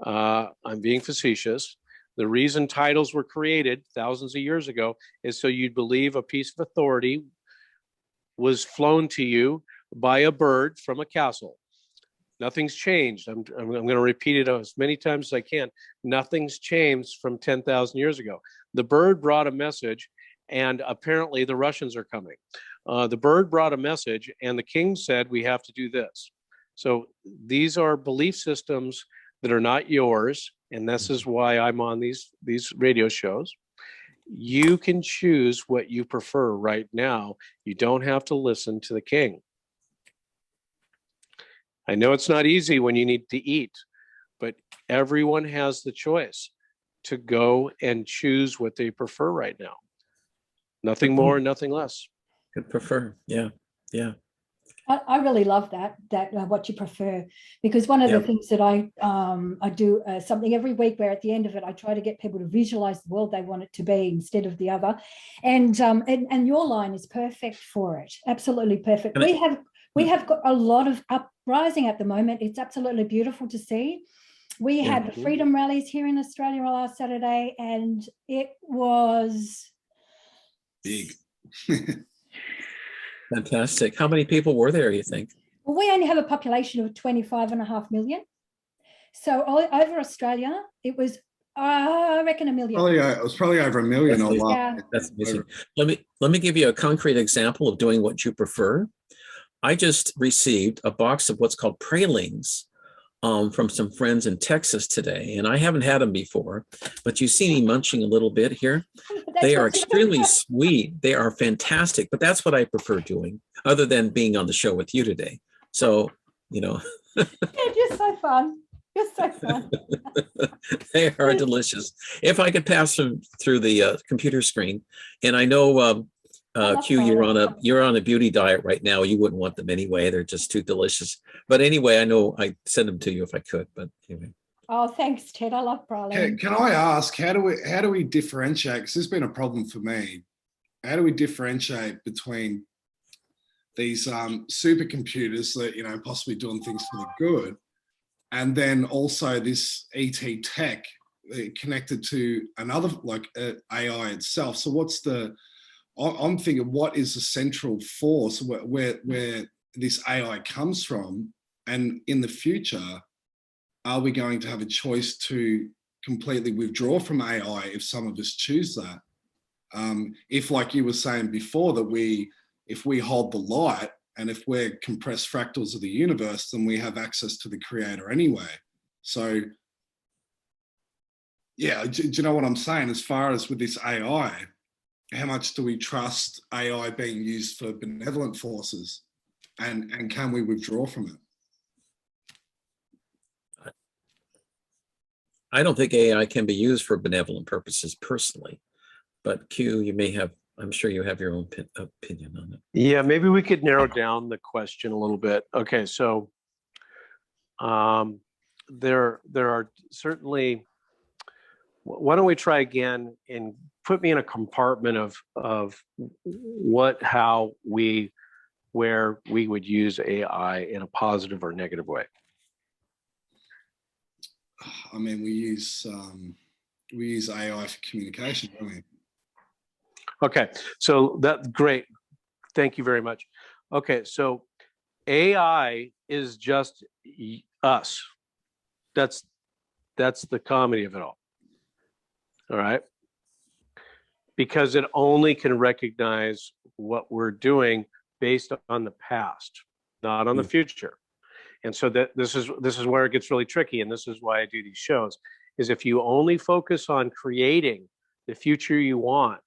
I'm being facetious. The reason titles were created thousands of years ago is so you'd believe a piece of authority was flown to you by a bird from a castle. Nothing's changed. I'm going to repeat it as many times as I can. Nothing's changed from 10,000 years ago. The bird brought a message, and apparently the Russians are coming. The bird brought a message, and the king said, we have to do this. So these are belief systems that are not yours, and this is why I'm on these radio shows. You can choose what you prefer right now. You don't have to listen to the king. I know it's not easy when you need to eat, but everyone has the choice to go and choose what they prefer right now. Nothing more, nothing less. Could prefer. Yeah. Yeah. I really love that what you prefer, because one of the things that I do something every week where at the end of it I try to get people to visualize the world they want it to be instead of the other, and your line is perfect for it. Absolutely perfect. We have got a lot of uprising at the moment. It's absolutely beautiful to see. We had the freedom rallies here in Australia last Saturday, and it was big. Fantastic. How many people were there, you think? Well, we only have a population of 25.5 million. So over Australia, it was, I reckon, 1 million. It was probably over 1 million. That's amazing. Let me give you a concrete example of doing what you prefer. I just received a box of what's called pralines from some friends in Texas today, and I haven't had them before, but you see me munching a little bit here. They are extremely sweet. They are fantastic, but that's what I prefer doing, other than being on the show with you today. So, you know. Yeah, you're so fun. You're so fun. They are delicious. If I could pass them through the computer screen, and I know Q, you're on a beauty diet right now. You wouldn't want them anyway. They're just too delicious. But anyway, I know I'd send them to you if I could. But anyway. Oh, thanks, Ted. I love praline. Can I ask, how do we differentiate? Because this has been a problem for me. How do we differentiate between these supercomputers that, you know, possibly doing things for the good. And then also this ET tech connected to another, like AI itself. So what's the, I'm thinking, what is the central force where this AI comes from? And in the future, are we going to have a choice to completely withdraw from AI if some of us choose that? If, like you were saying before, that if we hold the light and if we're compressed fractals of the universe, then we have access to the creator anyway. So yeah, do you know what I'm saying? As far as with this AI, how much do we trust AI being used for benevolent forces, and can we withdraw from it? I don't think AI can be used for benevolent purposes personally, but Q, you may have, I'm sure you have your own opinion on it. Yeah, maybe we could narrow down the question a little bit. Okay, so there are certainly, why don't we try again and put me in a compartment of what, how, where we would use AI in a positive or negative way. I mean, we use AI for communication, don't we? Okay, so that's great. Thank you very much. Okay, so AI is just us. That's the comedy of it all. All right. Because it only can recognize what we're doing based on the past, not on the future. And so that this is where it gets really tricky. And this is why I do these shows, is if you only focus on creating the future you want,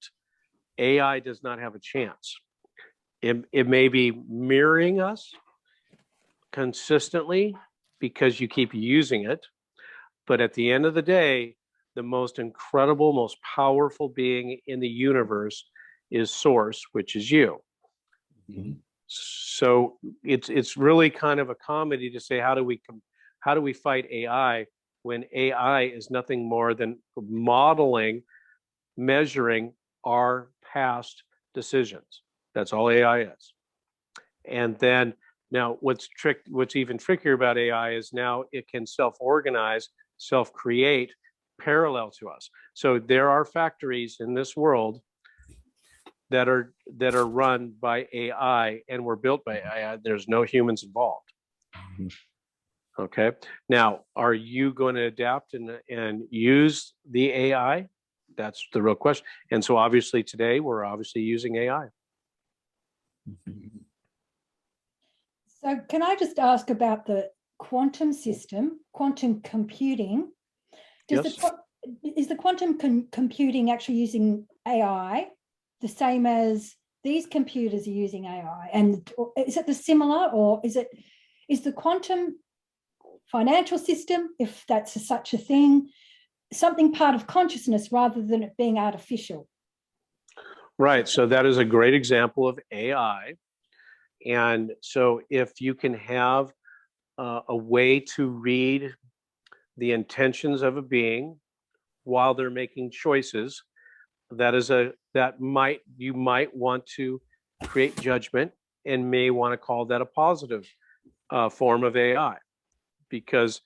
AI does not have a chance. It may be mirroring us consistently because you keep using it. But at the end of the day, the most incredible, most powerful being in the universe is Source, which is you. Mm-hmm. So it's really kind of a comedy to say, how do we fight AI when AI is nothing more than modeling, measuring our past decisions. That's all AI is. And then now what's even trickier about AI is now it can self-organize, self-create parallel to us. So there are factories in this world that are run by AI and were built by AI. There's no humans involved. Mm-hmm. Okay. Now, are you going to adapt and use the AI? That's the real question. And so obviously today we're obviously using AI. So can I just ask about the quantum system, quantum computing? Yes. Is the quantum computing actually using AI the same as these computers are using AI? And is it the similar, or is the quantum financial system, if that's such a thing, something part of consciousness rather than it being artificial? Right. So that is a great example of AI. And so if you can have a way to read the intentions of a being while they're making choices, you might want to create judgment and may want to call that a positive form of AI. Because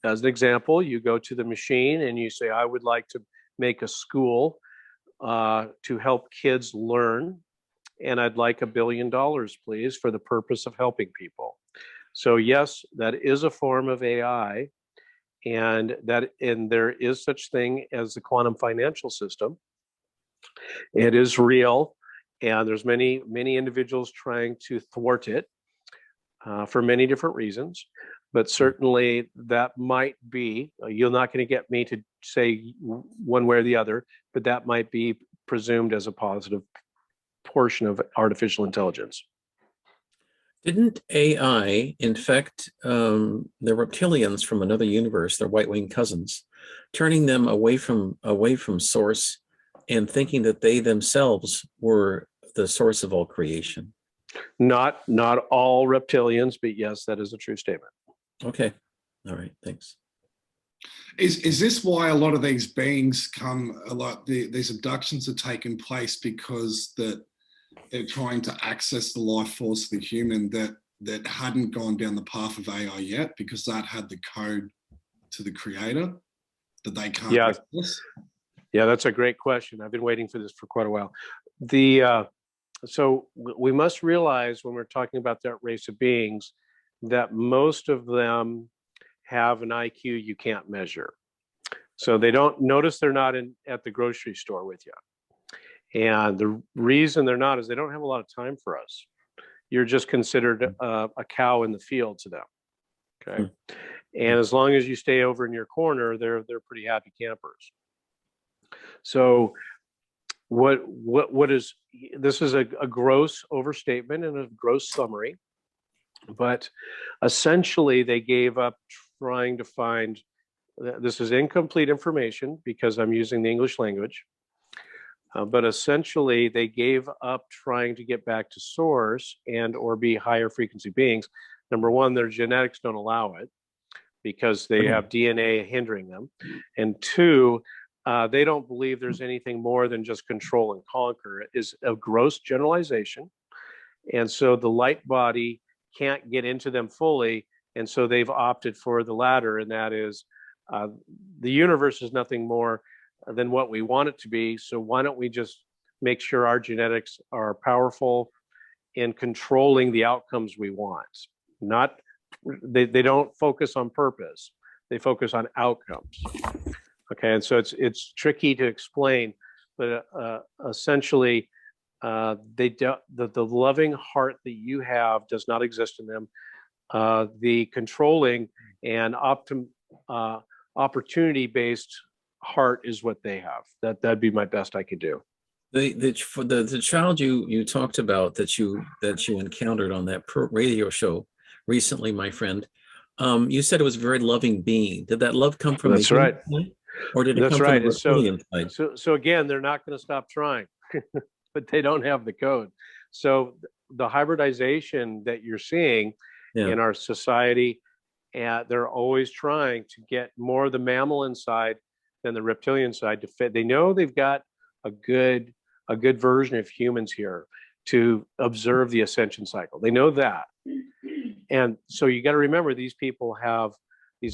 as an example, you go to the machine and you say, I would like to make a school to help kids learn, and I'd like $1 billion, please, for the purpose of helping people. So yes, that is a form of AI, and there is such thing as the quantum financial system. It is real, and there's many individuals trying to thwart it for many different reasons. But certainly that might be, you're not going to get me to say one way or the other, but that might be presumed as a positive portion of artificial intelligence. Didn't AI infect the reptilians from another universe, their white-winged cousins, turning them away from source and thinking that they themselves were the source of all creation? Not all reptilians, but yes, that is a true statement. Okay. All right. Thanks. Is this why a lot of these beings come, these abductions are taking place, because that they're trying to access the life force of the human that hadn't gone down the path of AI yet, because that had the code to the creator that they can't access? Yeah, that's a great question. I've been waiting for this for quite a while. So we must realize when we're talking about that race of beings that most of them have an IQ you can't measure. So they don't notice they're not at the grocery store with you. And the reason they're not is they don't have a lot of time for us. You're just considered a cow in the field to them. Okay. And as long as you stay over in your corner, they're pretty happy campers. So this is a gross overstatement and a gross summary, but essentially they gave up trying to find, this is incomplete information because I'm using the English language, but essentially they gave up trying to get back to source and or be higher frequency beings. Number one, their genetics don't allow it because they have DNA hindering them. And two, they don't believe there's anything more than just control and conquer. It is a gross generalization. And so the light body can't get into them fully. And so they've opted for the latter. And that is the universe is nothing more than what we want it to be. So why don't we just make sure our genetics are powerful in controlling the outcomes we want? They don't focus on purpose. They focus on outcomes. Okay, and so it's tricky to explain, but essentially, the loving heart that you have does not exist in them. The controlling and opportunity-based heart is what they have. That'd be my best I could do. The child you talked about that you encountered on that radio show recently, my friend, you said it was a very loving being. Did that love come from? That's right. Or did it come from the reptilian side? So again, they're not going to stop trying, but they don't have the code. So the hybridization that you're seeing in our society, they're always trying to get more of the mammal side than the reptilian side to fit. They know they've got a good version of humans here to observe the ascension cycle. They know that. And so you got to remember, these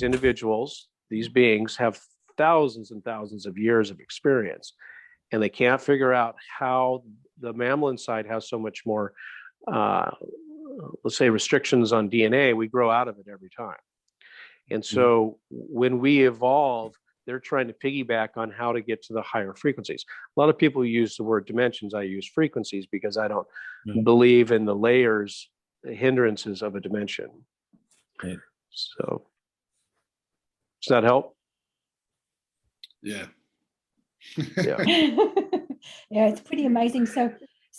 individuals, these beings have thousands and thousands of years of experience, and they can't figure out how the mammalian side has so much more, let's say, restrictions on DNA. We grow out of it every time. And so when we evolve, they're trying to piggyback on how to get to the higher frequencies. A lot of people use the word dimensions. I use frequencies because I don't believe in the layers, the hindrances of a dimension. Right. So does that help? Yeah. Yeah. Yeah, it's pretty amazing. So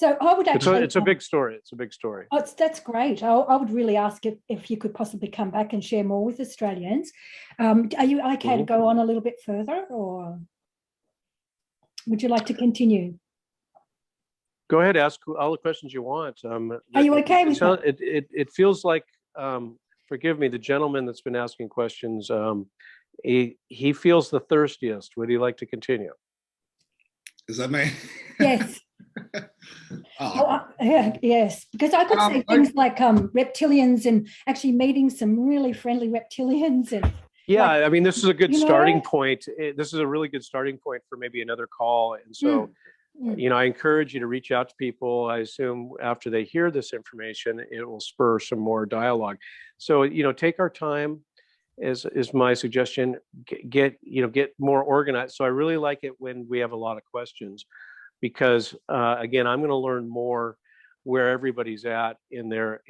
I would actually. It's a big story. It's a big story. Oh, that's great. I would really ask if you could possibly come back and share more with Australians. Are you okay to go on a little bit further, or would you like to continue? Go ahead, ask all the questions you want. Are you okay with that? It feels like, forgive me, the gentleman that's been asking questions, he feels the thirstiest. Would he like to continue? Is that me? Yes. Yes, because I could say things like reptilians and actually meeting some really friendly reptilians. And I mean, this is a good starting point. This is a really good starting point for maybe another call. And so, I encourage you to reach out to people. I assume after they hear this information, it will spur some more dialogue. So, take our time is my suggestion. Get more organized. So I really like it when we have a lot of questions, because again, I'm going to learn more where everybody's at in their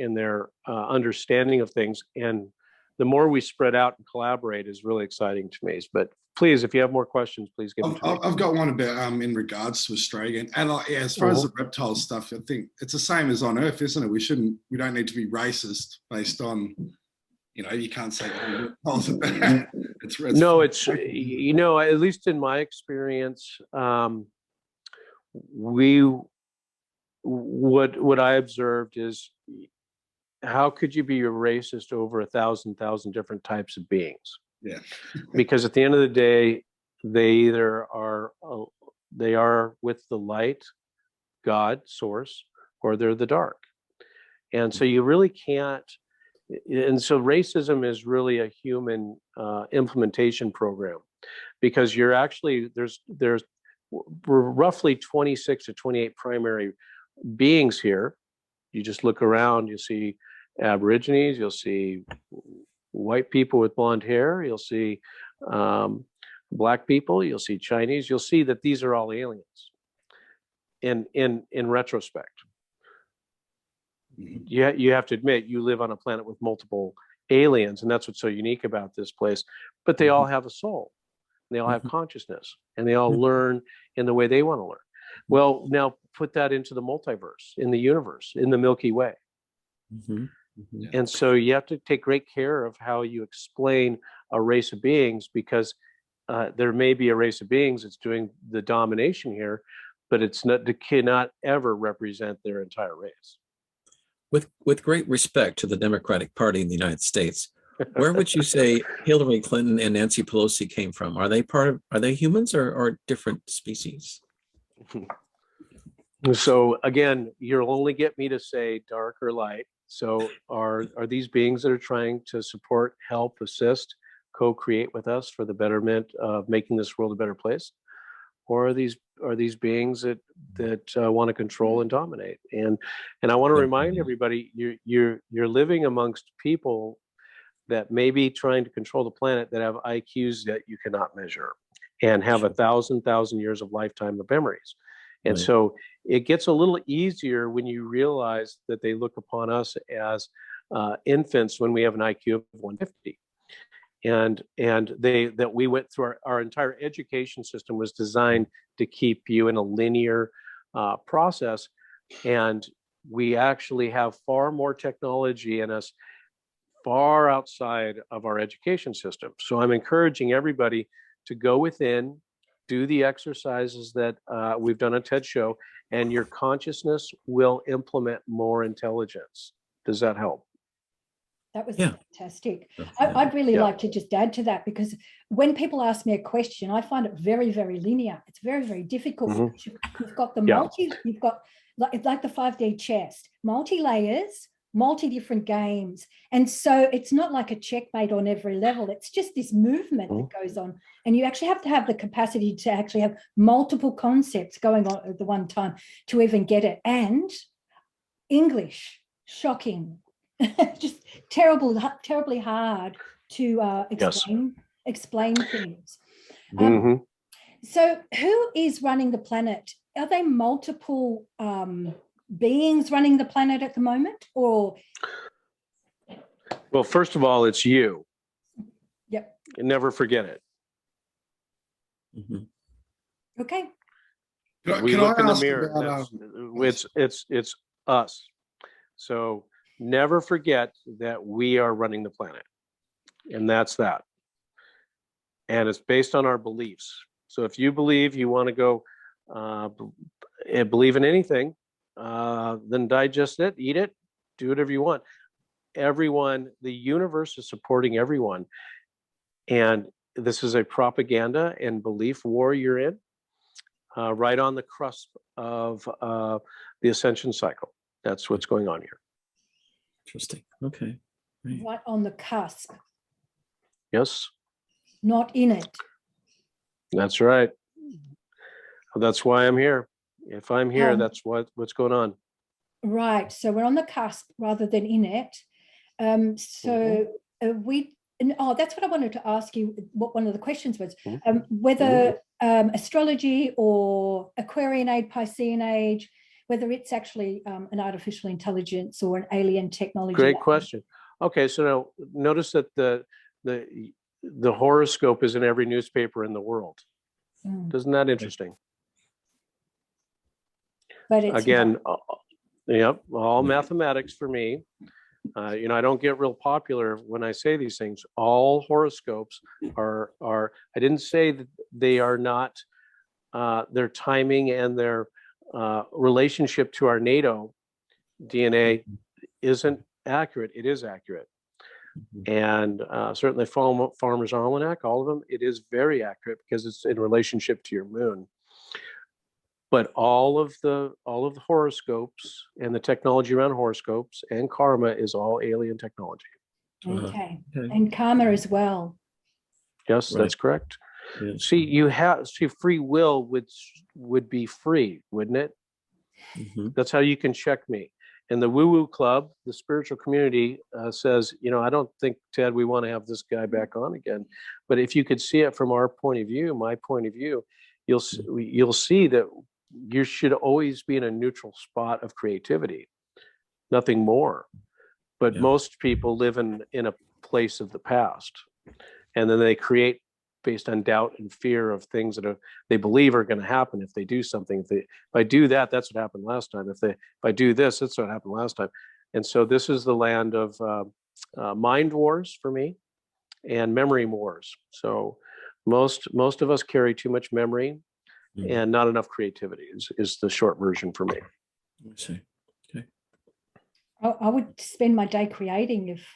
understanding of things, and the more we spread out and collaborate is really exciting to me. But please, if you have more questions, please give them to me. I've got one about in regards to Australia, and as far as the reptile stuff, I think it's the same as on Earth, isn't it? We don't need to be racist based on, you can't say reptiles are bad. No, it's at least in my experience, what I observed is, how could you be a racist over 1,000 different types of beings? Yeah. Because at the end of the day, they either are with the light, God, source, or they're the dark. And so you really can't, and so racism is really a human implementation program, because you're actually, we're roughly 26 to 28 primary beings here. You just look around, you see Aborigines, you'll see white people with blonde hair, you'll see Black people, you'll see Chinese, you'll see that these are all aliens in retrospect. You have to admit, you live on a planet with multiple aliens, and that's what's so unique about this place. But they all have a soul, and they all have consciousness, and they all learn in the way they want to learn. Well, now put that into the multiverse, in the universe, in the Milky Way. And so you have to take great care of how you explain a race of beings, because there may be a race of beings that's doing the domination here, but it cannot ever represent their entire race. With great respect to the Democratic Party in the United States, where would you say Hillary Clinton and Nancy Pelosi came from? Are they humans or different species? So again, you'll only get me to say dark or light. So are these beings that are trying to support, help, assist, co-create with us for the betterment of making this world a better place? Or are these beings that want to control and dominate? And I want to remind everybody, you're living amongst people that may be trying to control the planet, that have IQs that you cannot measure, and have 1,000 years of lifetime of memories. And so it gets a little easier when you realize that they look upon us as infants when we have an IQ of 150. And that we went through our entire education system was designed to keep you in a linear process. And we actually have far more technology in us, far outside of our education system. So I'm encouraging everybody to go within, do the exercises that we've done on TED Show, and your consciousness will implement more intelligence. Does that help? That was fantastic. I'd really like to just add to that, because when people ask me a question, I find it very, very linear. It's very, very difficult. You've got the you've got like the 5D chess, multi-layers, multi-different games. And so it's not like a checkmate on every level. It's just this movement that goes on. And you actually have to have the capacity to actually have multiple concepts going on at the one time to even get it. And English, shocking. Just terribly hard to explain things. So who is running the planet? Are they multiple beings running the planet at the moment, or? Well, first of all, it's you. Yep. And never forget it. Okay. We look in the mirror. It's us. So never forget that we are running the planet, and that's that. And it's based on our beliefs. So if you believe you want to go believe in anything, then digest it, eat it, do whatever you want. Everyone, the universe is supporting everyone. And this is a propaganda and belief war you're in, right on the cusp of the ascension cycle. That's what's going on here. Interesting. Okay. Right on the cusp. Yes. Not in it. That's right. That's why I'm here. If I'm here, that's what's going on. Right. So we're on the cusp rather than in it. That's what I wanted to ask you. What one of the questions was, whether astrology or Aquarian age, Piscean age, whether it's actually an artificial intelligence or an alien technology. Great question. Okay, so now notice that the horoscope is in every newspaper in the world. Isn't that interesting? But it's again, all mathematics for me. I don't get real popular when I say these things. All horoscopes are. I didn't say that they are not. Their timing and their relationship to our NATO DNA isn't accurate. It is accurate. And certainly Farmer's Almanac, all of them, it is very accurate because it's in relationship to your moon. But all of the horoscopes and the technology around horoscopes and karma is all alien technology. Okay. Okay. And karma as well. Yes, Right. that's correct. Yeah. See, free will would be free, wouldn't it? Mhm. That's how you can check me. And the woo-woo club, the spiritual community, says, I don't think, Ted, we want to have this guy back on again. But if you could see it from our point of view, my point of view, you'll see that you should always be in a neutral spot of creativity, nothing more. But Yeah. most people live in a place of the past, and then they create based on doubt and fear of things that they believe are going to happen if they do something. If I do that, that's what happened last time. If I do this, that's what happened last time. And so this is the land of mind wars for me, and memory wars. So most of us carry too much memory and not enough creativity is the short version for me. I see. Okay. I would spend my day creating if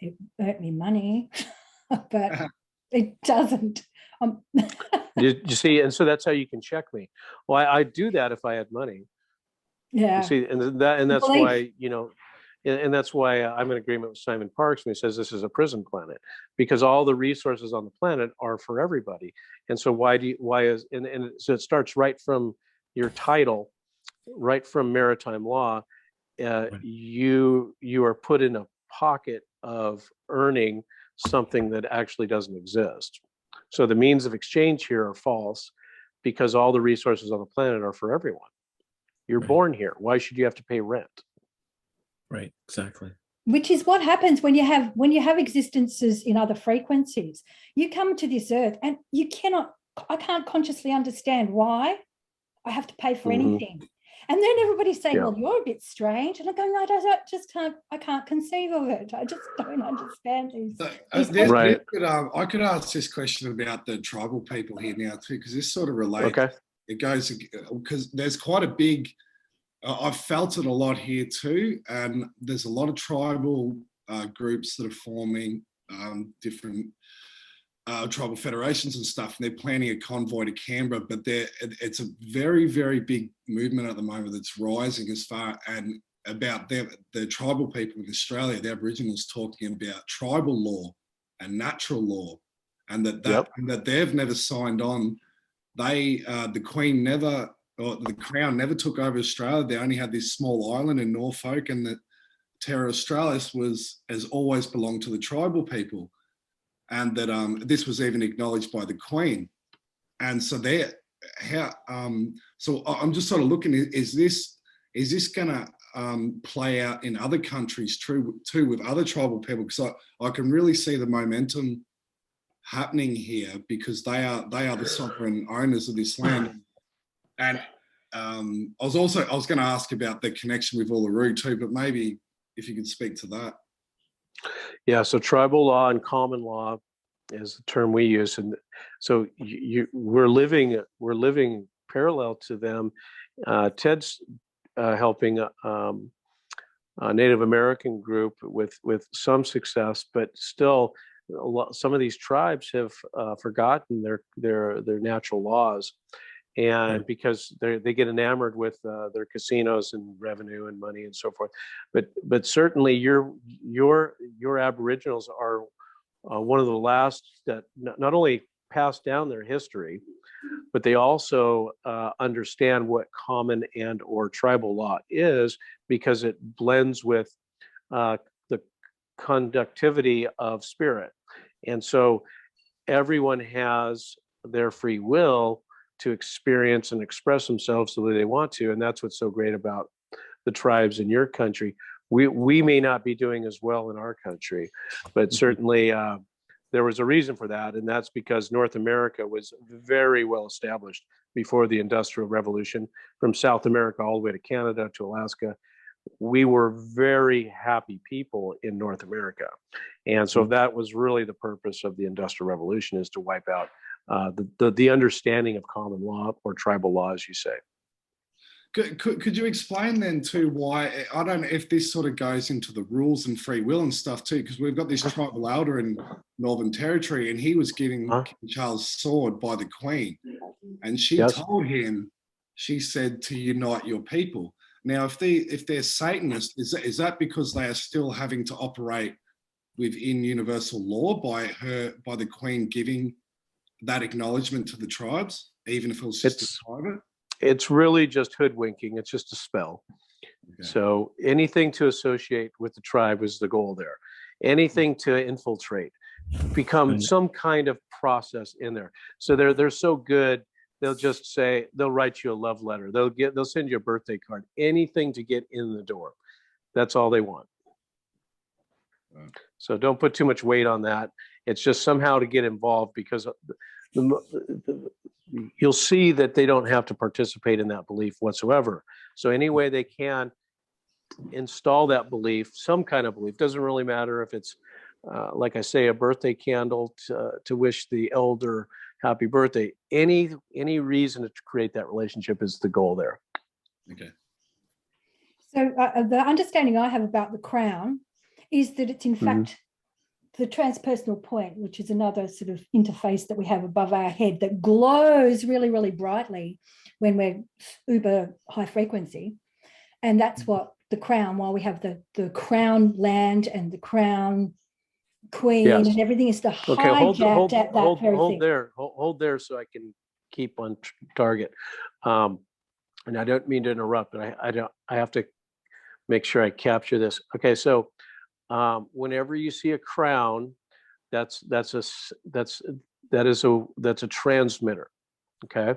it earned me money, but it doesn't. You see, and so that's how you can check me. Well, I do that if I had money. Yeah. You see, and that's why, and that's why I'm in agreement with Simon Parks when he says this is a prison planet, because all the resources on the planet are for everybody. And so so it starts right from your title, right from maritime law. Right. You are put in a pocket of earning something that actually doesn't exist. So the means of exchange here are false, because all the resources on the planet are for everyone. You're Right. born here. Why should you have to pay rent? Right. Exactly. Which is what happens when you have existences in other frequencies. You come to this earth and I can't consciously understand why I have to pay for anything. And then everybody's saying, well, you're a bit strange. And I'm going, I can't conceive of it. I just don't understand these. Right. I could ask this question about the tribal people here now too, because this sort of relates. Okay. It goes, because there's quite a big, I've felt it a lot here too. And there's a lot of tribal groups that are forming different tribal federations and stuff, and they're planning a convoy to Canberra, but it's a very, very big movement at the moment that's rising as far and about the tribal people in Australia, the Aboriginals, talking about tribal law and natural law, and that they've never signed on. The Queen never, or the Crown never took over Australia. They only had this small island in Norfolk, and that Terra Australis has always belonged to the tribal people. And that this was even acknowledged by the Queen. And so so I'm just sort of looking, is this going to play out in other countries too with other tribal people? Because I can really see the momentum happening here, because they are the sovereign owners of this land. And I was going to ask about the connection with Uluru too, but maybe if you could speak to that. Yeah, so tribal law and common law is the term we use, and so we're living parallel to them. Ted's helping a Native American group with some success, but still, some of these tribes have forgotten their natural laws. And because they get enamored with their casinos and revenue and money and so forth, but certainly your Aboriginals are one of the last that not only pass down their history, but they also understand what common and or tribal law is, because it blends with the conductivity of spirit, and so everyone has their free will to experience and express themselves the way they want to. And that's what's so great about the tribes in your country. We may not be doing as well in our country, but certainly there was a reason for that. And that's because North America was very well established before the Industrial Revolution, from South America all the way to Canada to Alaska. We were very happy people in North America. And so that was really the purpose of the Industrial Revolution, is to wipe out the understanding of common law, or tribal law, as you say. Could you explain then too why, I don't know if this sort of goes into the rules and free will and stuff too, because we've got this tribal elder in Northern Territory, and he was given King Charles' sword by the Queen, and she told him she said to unite your people. Now, if they're Satanists, is that because they are still having to operate within universal law by the Queen giving that acknowledgement to the tribes, even if it was just private? It's really just hoodwinking. It's just a spell. Okay. So anything to associate with the tribe is the goal there. Anything to infiltrate, become some kind of process in there. So they're so good, they'll just say, they'll write you a love letter. They'll send you a birthday card, anything to get in the door. That's all they want. So don't put too much weight on that. It's just somehow to get involved, because you'll see that they don't have to participate in that belief whatsoever. So any way they can install that belief, some kind of belief, doesn't really matter if it's like I say, a birthday candle to wish the elder happy birthday. Any reason to create that relationship is the goal there. Okay. So the understanding I have about the crown is that it's in fact the transpersonal point, which is another sort of interface that we have above our head that glows really, really brightly when we're uber high frequency. And that's what the crown, while we have the crown land and the crown queen, Yes. and everything is to Okay, hijack that very hold thing. there, hold there, so I can keep on target. And I don't mean to interrupt, but I have to make sure I capture this. Okay, so whenever you see a crown, that's a transmitter. Okay,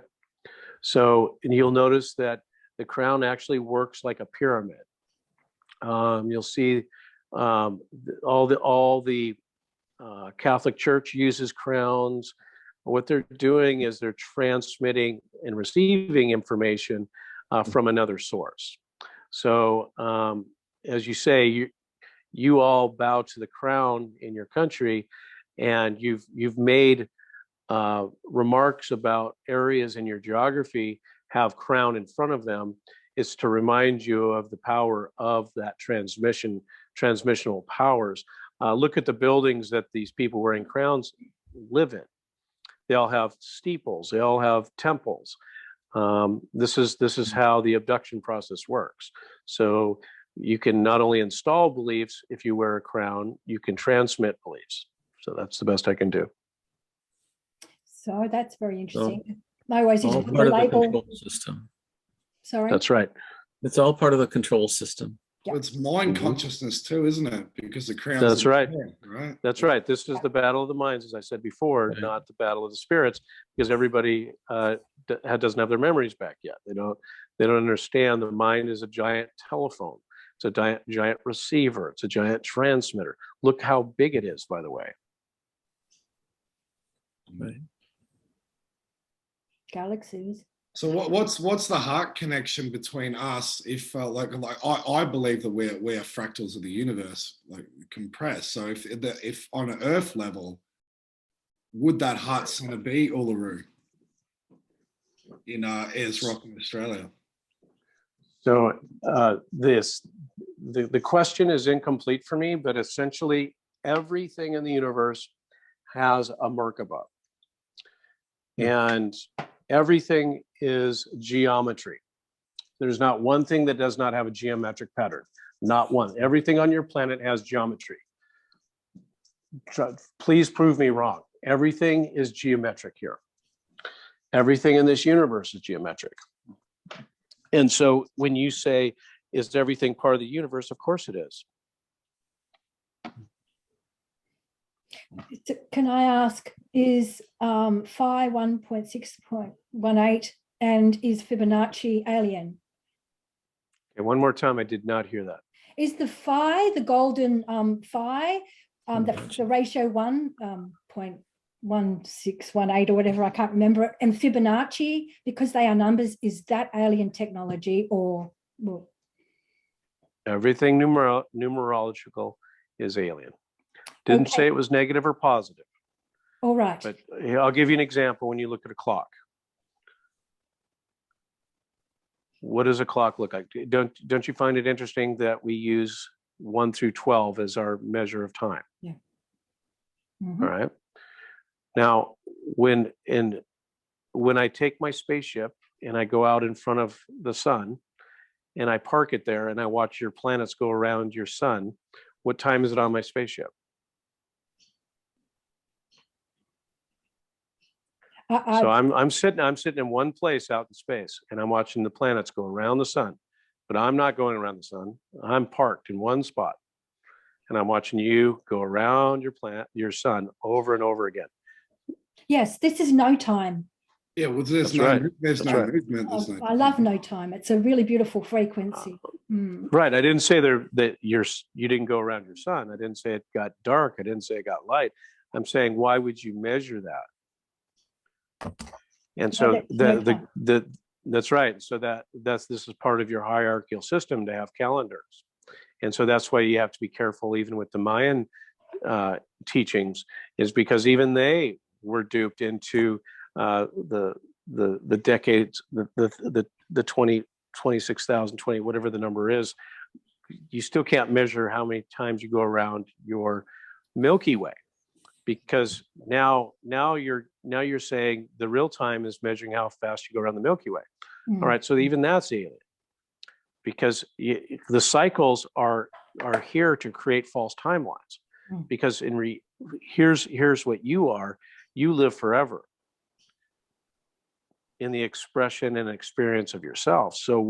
so and you'll notice that the crown actually works like a pyramid. You'll see all the Catholic Church uses crowns. What they're doing is they're transmitting and receiving information from another source. So as you say, you all bow to the crown in your country, and you've made remarks about areas in your geography have crown in front of them. It's to remind you of the power of that transmissional powers. Look at the buildings that these people wearing crowns live in. They all have steeples. They all have temples. This is how the abduction process works. So you can not only install beliefs if you wear a crown, you can transmit beliefs. So that's the best I can do. So that's very interesting. I always used All to put part the of the label. control system. Sorry. That's right. It's all part of the control system. Yep. Well, it's mind consciousness too, isn't it? Because the crown's That's in the right. head, right? That's right. This is the battle of the minds, as I said before, Right. not the battle of the spirits, because everybody doesn't have their memories back yet. They don't understand the mind is a giant telephone. It's a giant receiver. It's a giant transmitter. Look how big it is, by the way. Right. Galaxies. So what's the heart connection between us? If like I believe that we're fractals of the universe, like compressed. So if on an Earth level, would that heart center be Uluru in Ayers Rock in Australia? So the question is incomplete for me, but essentially everything in the universe has a Merkaba, and everything is geometry. There's not one thing that does not have a geometric pattern. Not one. Everything on your planet has geometry. Please prove me wrong. Everything is geometric here. Everything in this universe is geometric. And so when you say, is everything part of the universe? Of course it is. Can I ask, is phi 1.6.18 and is Fibonacci alien? Okay, one more time, I did not hear that. Is the phi, the golden phi, the ratio 1.1618 or whatever, I can't remember it, and Fibonacci, because they are numbers, is that alien technology or? Well, Everything numerological is alien. Didn't say it was negative or positive. All right. But I'll give you an example. When you look at a clock, what does a clock look like? Don't you find it interesting that we use 1 through 12 as our measure of time? Yeah. All right. Now, when I take my spaceship and I go out in front of the sun and I park it there and I watch your planets go around your sun, what time is it on my spaceship? So I'm sitting in one place out in space and I'm watching the planets go around the sun, but I'm not going around the sun. I'm parked in one spot and I'm watching you go around your sun over and over again. Yes, this is no time. Yeah, well, there's no movement. There's no I love no time. It's a really beautiful frequency. Right. I didn't say that you didn't go around your sun. I didn't say it got dark. I didn't say it got light. I'm saying, why would you measure that? And so that's right. So this is part of your hierarchical system to have calendars. And so that's why you have to be careful, even with the Mayan teachings, is because even they were duped into the decades, the 26,000, whatever the number is. You still can't measure how many times you go around your Milky Way, because now you're saying the real time is measuring how fast you go around the Milky Way. All right, so even that's alien, because the cycles are here to create false timelines. Because here's what you are: you live forever in the expression and experience of yourself. So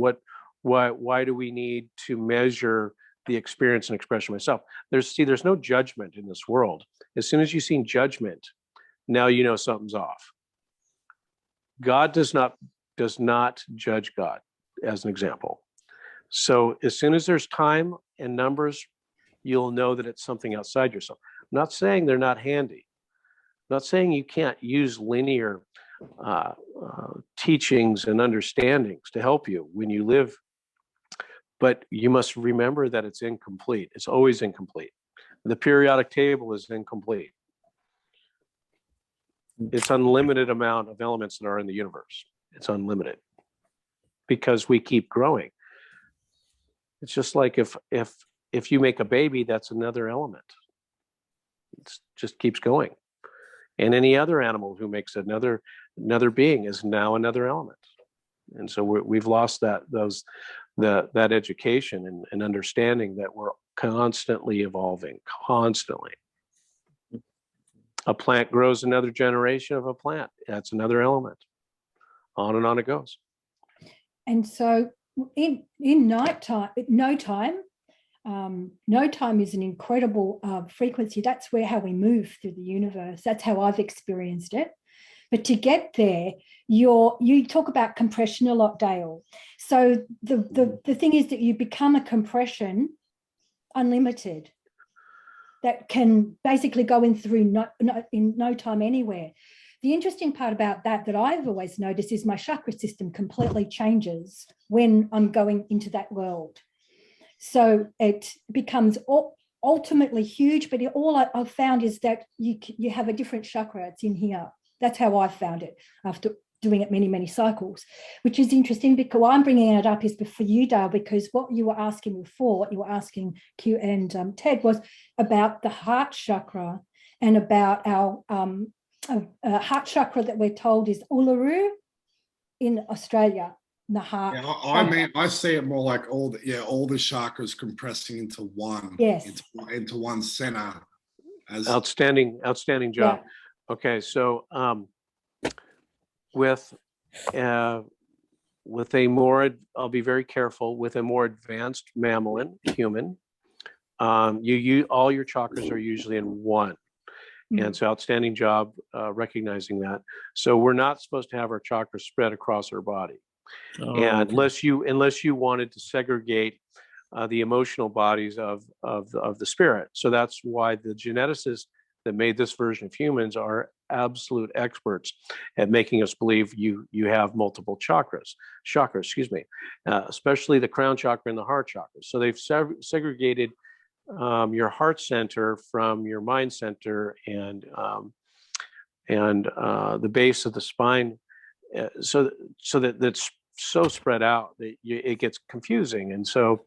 why do we need to measure the experience and expression of myself? There's no judgment in this world. As soon as you see judgment, now you know something's off. God does not judge God, as an example. So as soon as there's time and numbers, you'll know that it's something outside yourself. I'm not saying they're not handy. I'm not saying you can't use linear teachings and understandings to help you when you live, but you must remember that it's incomplete. It's always incomplete. The periodic table is incomplete. It's unlimited amount of elements that are in the universe. It's unlimited because we keep growing. It's just like if you make a baby, that's another element. It just keeps going. And any other animal who makes another being is now another element. And so we've lost that education and understanding that we're constantly evolving, constantly. A plant grows another generation of a plant. That's another element. On and on it goes. And so in nighttime, no time is an incredible frequency. That's how we move through the universe. That's how I've experienced it. But to get there, you talk about compression a lot, Dale. So the thing is that you become a compression unlimited that can basically go in through in no time anywhere. The interesting part about that I've always noticed is my chakra system completely changes when I'm going into that world. So it becomes ultimately huge, but all I've found is that you have a different chakra. It's in here. That's how I found it after doing it many, many cycles, which is interesting because why I'm bringing it up is for you, Dale, because what you were asking before, what you were asking Q and Ted, was about the heart chakra and about our heart chakra that we're told is Uluru in Australia. The heart. Yeah, I mean, I see it more like all the chakras compressing into one. Yes. Into one center. Outstanding job. Yeah. Okay, so with a more, I'll be very careful, with a more advanced mammalian human, all your chakras are usually in one. And so outstanding job recognizing that. So we're not supposed to have our chakras spread across our body. And unless you wanted to segregate the emotional bodies of the spirit. So that's why the geneticists that made this version of humans are absolute experts at making us believe you have multiple chakras, especially the crown chakra and the heart chakra. So they've segregated your heart center from your mind center and the base of the spine, so that that's so spread out that it gets confusing. And so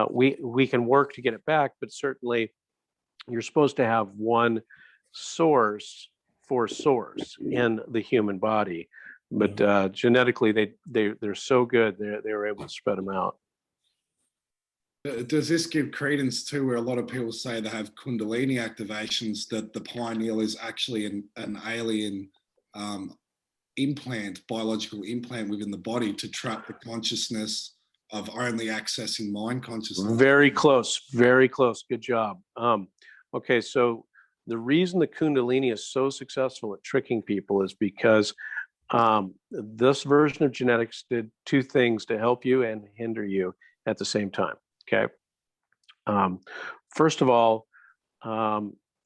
we can work to get it back, but certainly you're supposed to have one source in the human body But genetically, they're so good, they were able to spread them out. Does this give credence to where a lot of people say they have Kundalini activations, that the pineal is actually an alien implant, biological implant within the body to trap the consciousness of only accessing mind consciousness? Very close, very close. Good job. Okay, so the reason the Kundalini is so successful at tricking people is because this version of genetics did two things to help you and hinder you at the same time. Okay. First of all,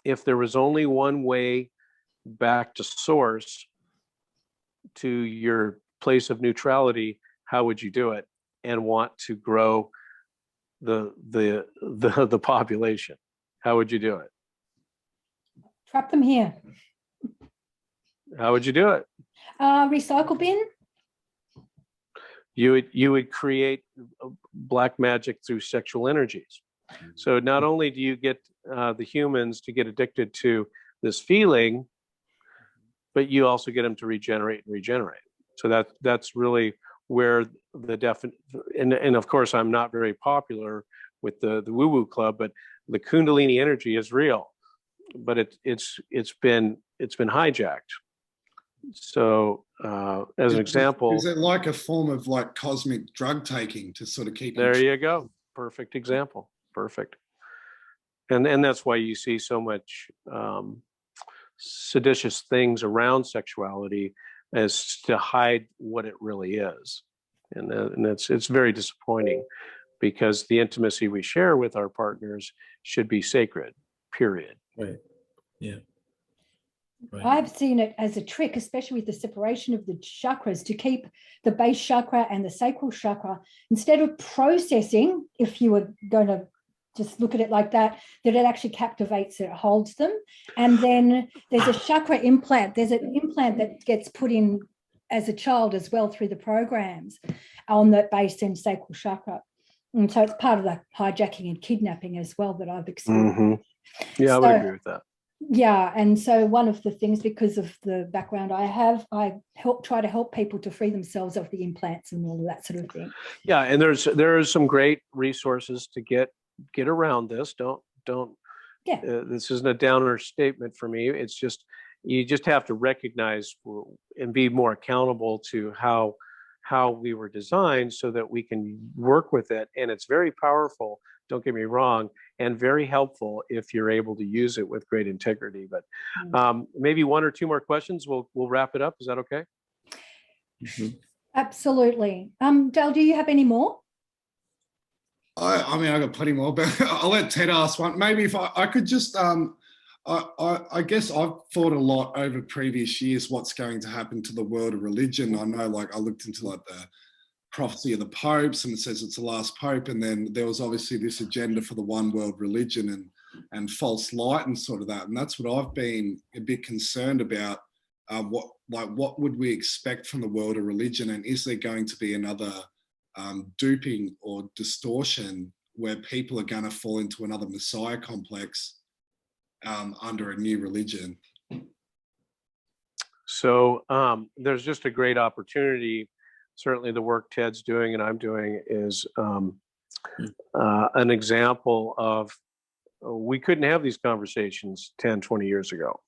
if there was only one way back to source, to your place of neutrality, how would you do it and want to grow the population? How would you do it? Trap them here. How would you do it? Recycle bin. You would create black magic through sexual energies. So not only do you get the humans to get addicted to this feeling, but you also get them to regenerate. So that's really where the and of course I'm not very popular with the woo-woo club, but the Kundalini energy is real, but it's been hijacked. So as an example, is it like a form of like cosmic drug taking to sort of keep? There you go. Perfect example. Perfect. And that's why you see so much seditious things around sexuality, as to hide what it really is. And it's very disappointing, because the intimacy we share with our partners should be sacred, period. Right. Yeah. Right. I've seen it as a trick, especially with the separation of the chakras, to keep the base chakra and the sacral chakra, instead of processing, if you were going to just look at it like that it actually captivates it, holds them. And then there's a chakra implant. There's an implant that gets put in as a child as well through the programs on the base and sacral chakra. And so it's part of the hijacking and kidnapping as well that I've experienced. Mm-hmm. Yeah, I would agree with that. Yeah, and so one of the things, because of the background I have, I try to help people to free themselves of the implants and all of that sort of thing. Yeah, and there are some great resources to get around this. Don't. Yeah. This isn't a downer statement for me. It's just, you just have to recognize and be more accountable to how we were designed, so that we can work with it. And it's very powerful, don't get me wrong, and very helpful if you're able to use it with great integrity. But maybe one or two more questions. We'll wrap it up. Is that okay? Mm-hmm. Absolutely. Dale, do you have any more? I mean, I got plenty more, but I'll let Ted ask one. Maybe if I could just, I guess I've thought a lot over previous years what's going to happen to the world of religion. I know, like, I looked into like the prophecy of the popes, and it says it's the last pope, and then there was obviously this agenda for the one world religion and false light and sort of that. And that's what I've been a bit concerned about. What would we expect from the world of religion, and is there going to be another duping or distortion where people are going to fall into another messiah complex under a new religion? So there's just a great opportunity. Certainly the work Ted's doing and I'm doing is an example of, we couldn't have these conversations 10, 20 years ago.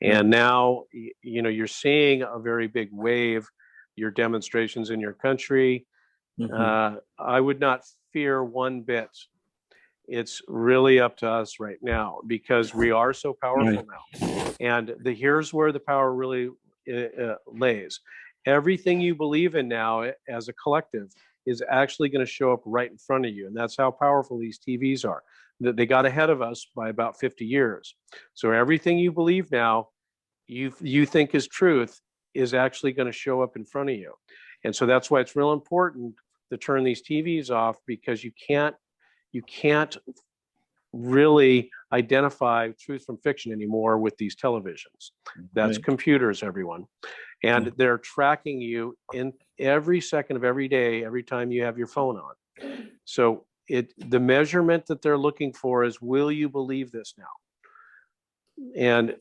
And now, you're seeing a very big wave, your demonstrations in your country. I would not fear one bit. It's really up to us right now, because we are so powerful now. And here's where the power really lays. Everything you believe in now as a collective is actually going to show up right in front of you. And that's how powerful these TVs are. They got ahead of us by about 50 years. So everything you believe now, you think is truth, is actually going to show up in front of you. And so that's why it's real important to turn these TVs off, because you can't really identify truth from fiction anymore with these televisions. That's computers, everyone. And they're tracking you in every second of every day, every time you have your phone on. So the measurement that they're looking for is, will you believe this now? and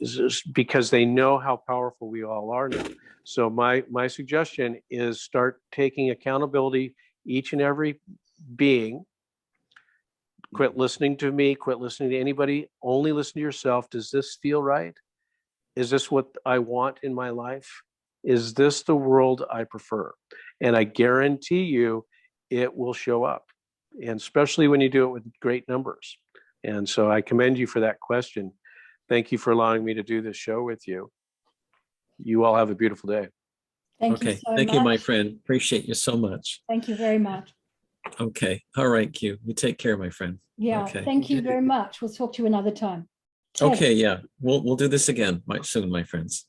because they know how powerful we all are now. So my suggestion is start taking accountability, each and every being. Quit listening to me, quit listening to anybody, only listen to yourself. Does this feel right? Is this what I want in my life? Is this the world I prefer? And I guarantee you it will show up, and especially when you do it with great numbers. And so I commend you for that question. Thank you for allowing me to do this show with you. You all have a beautiful day. Thank you Okay. so Thank much. you, my friend. Appreciate you so much. Thank you very much. Okay. All right, Q. You take care, my friend. Yeah, Okay. thank you very much. We'll talk to you another time. Ted. Okay. Yeah. We'll do this again soon, my friends.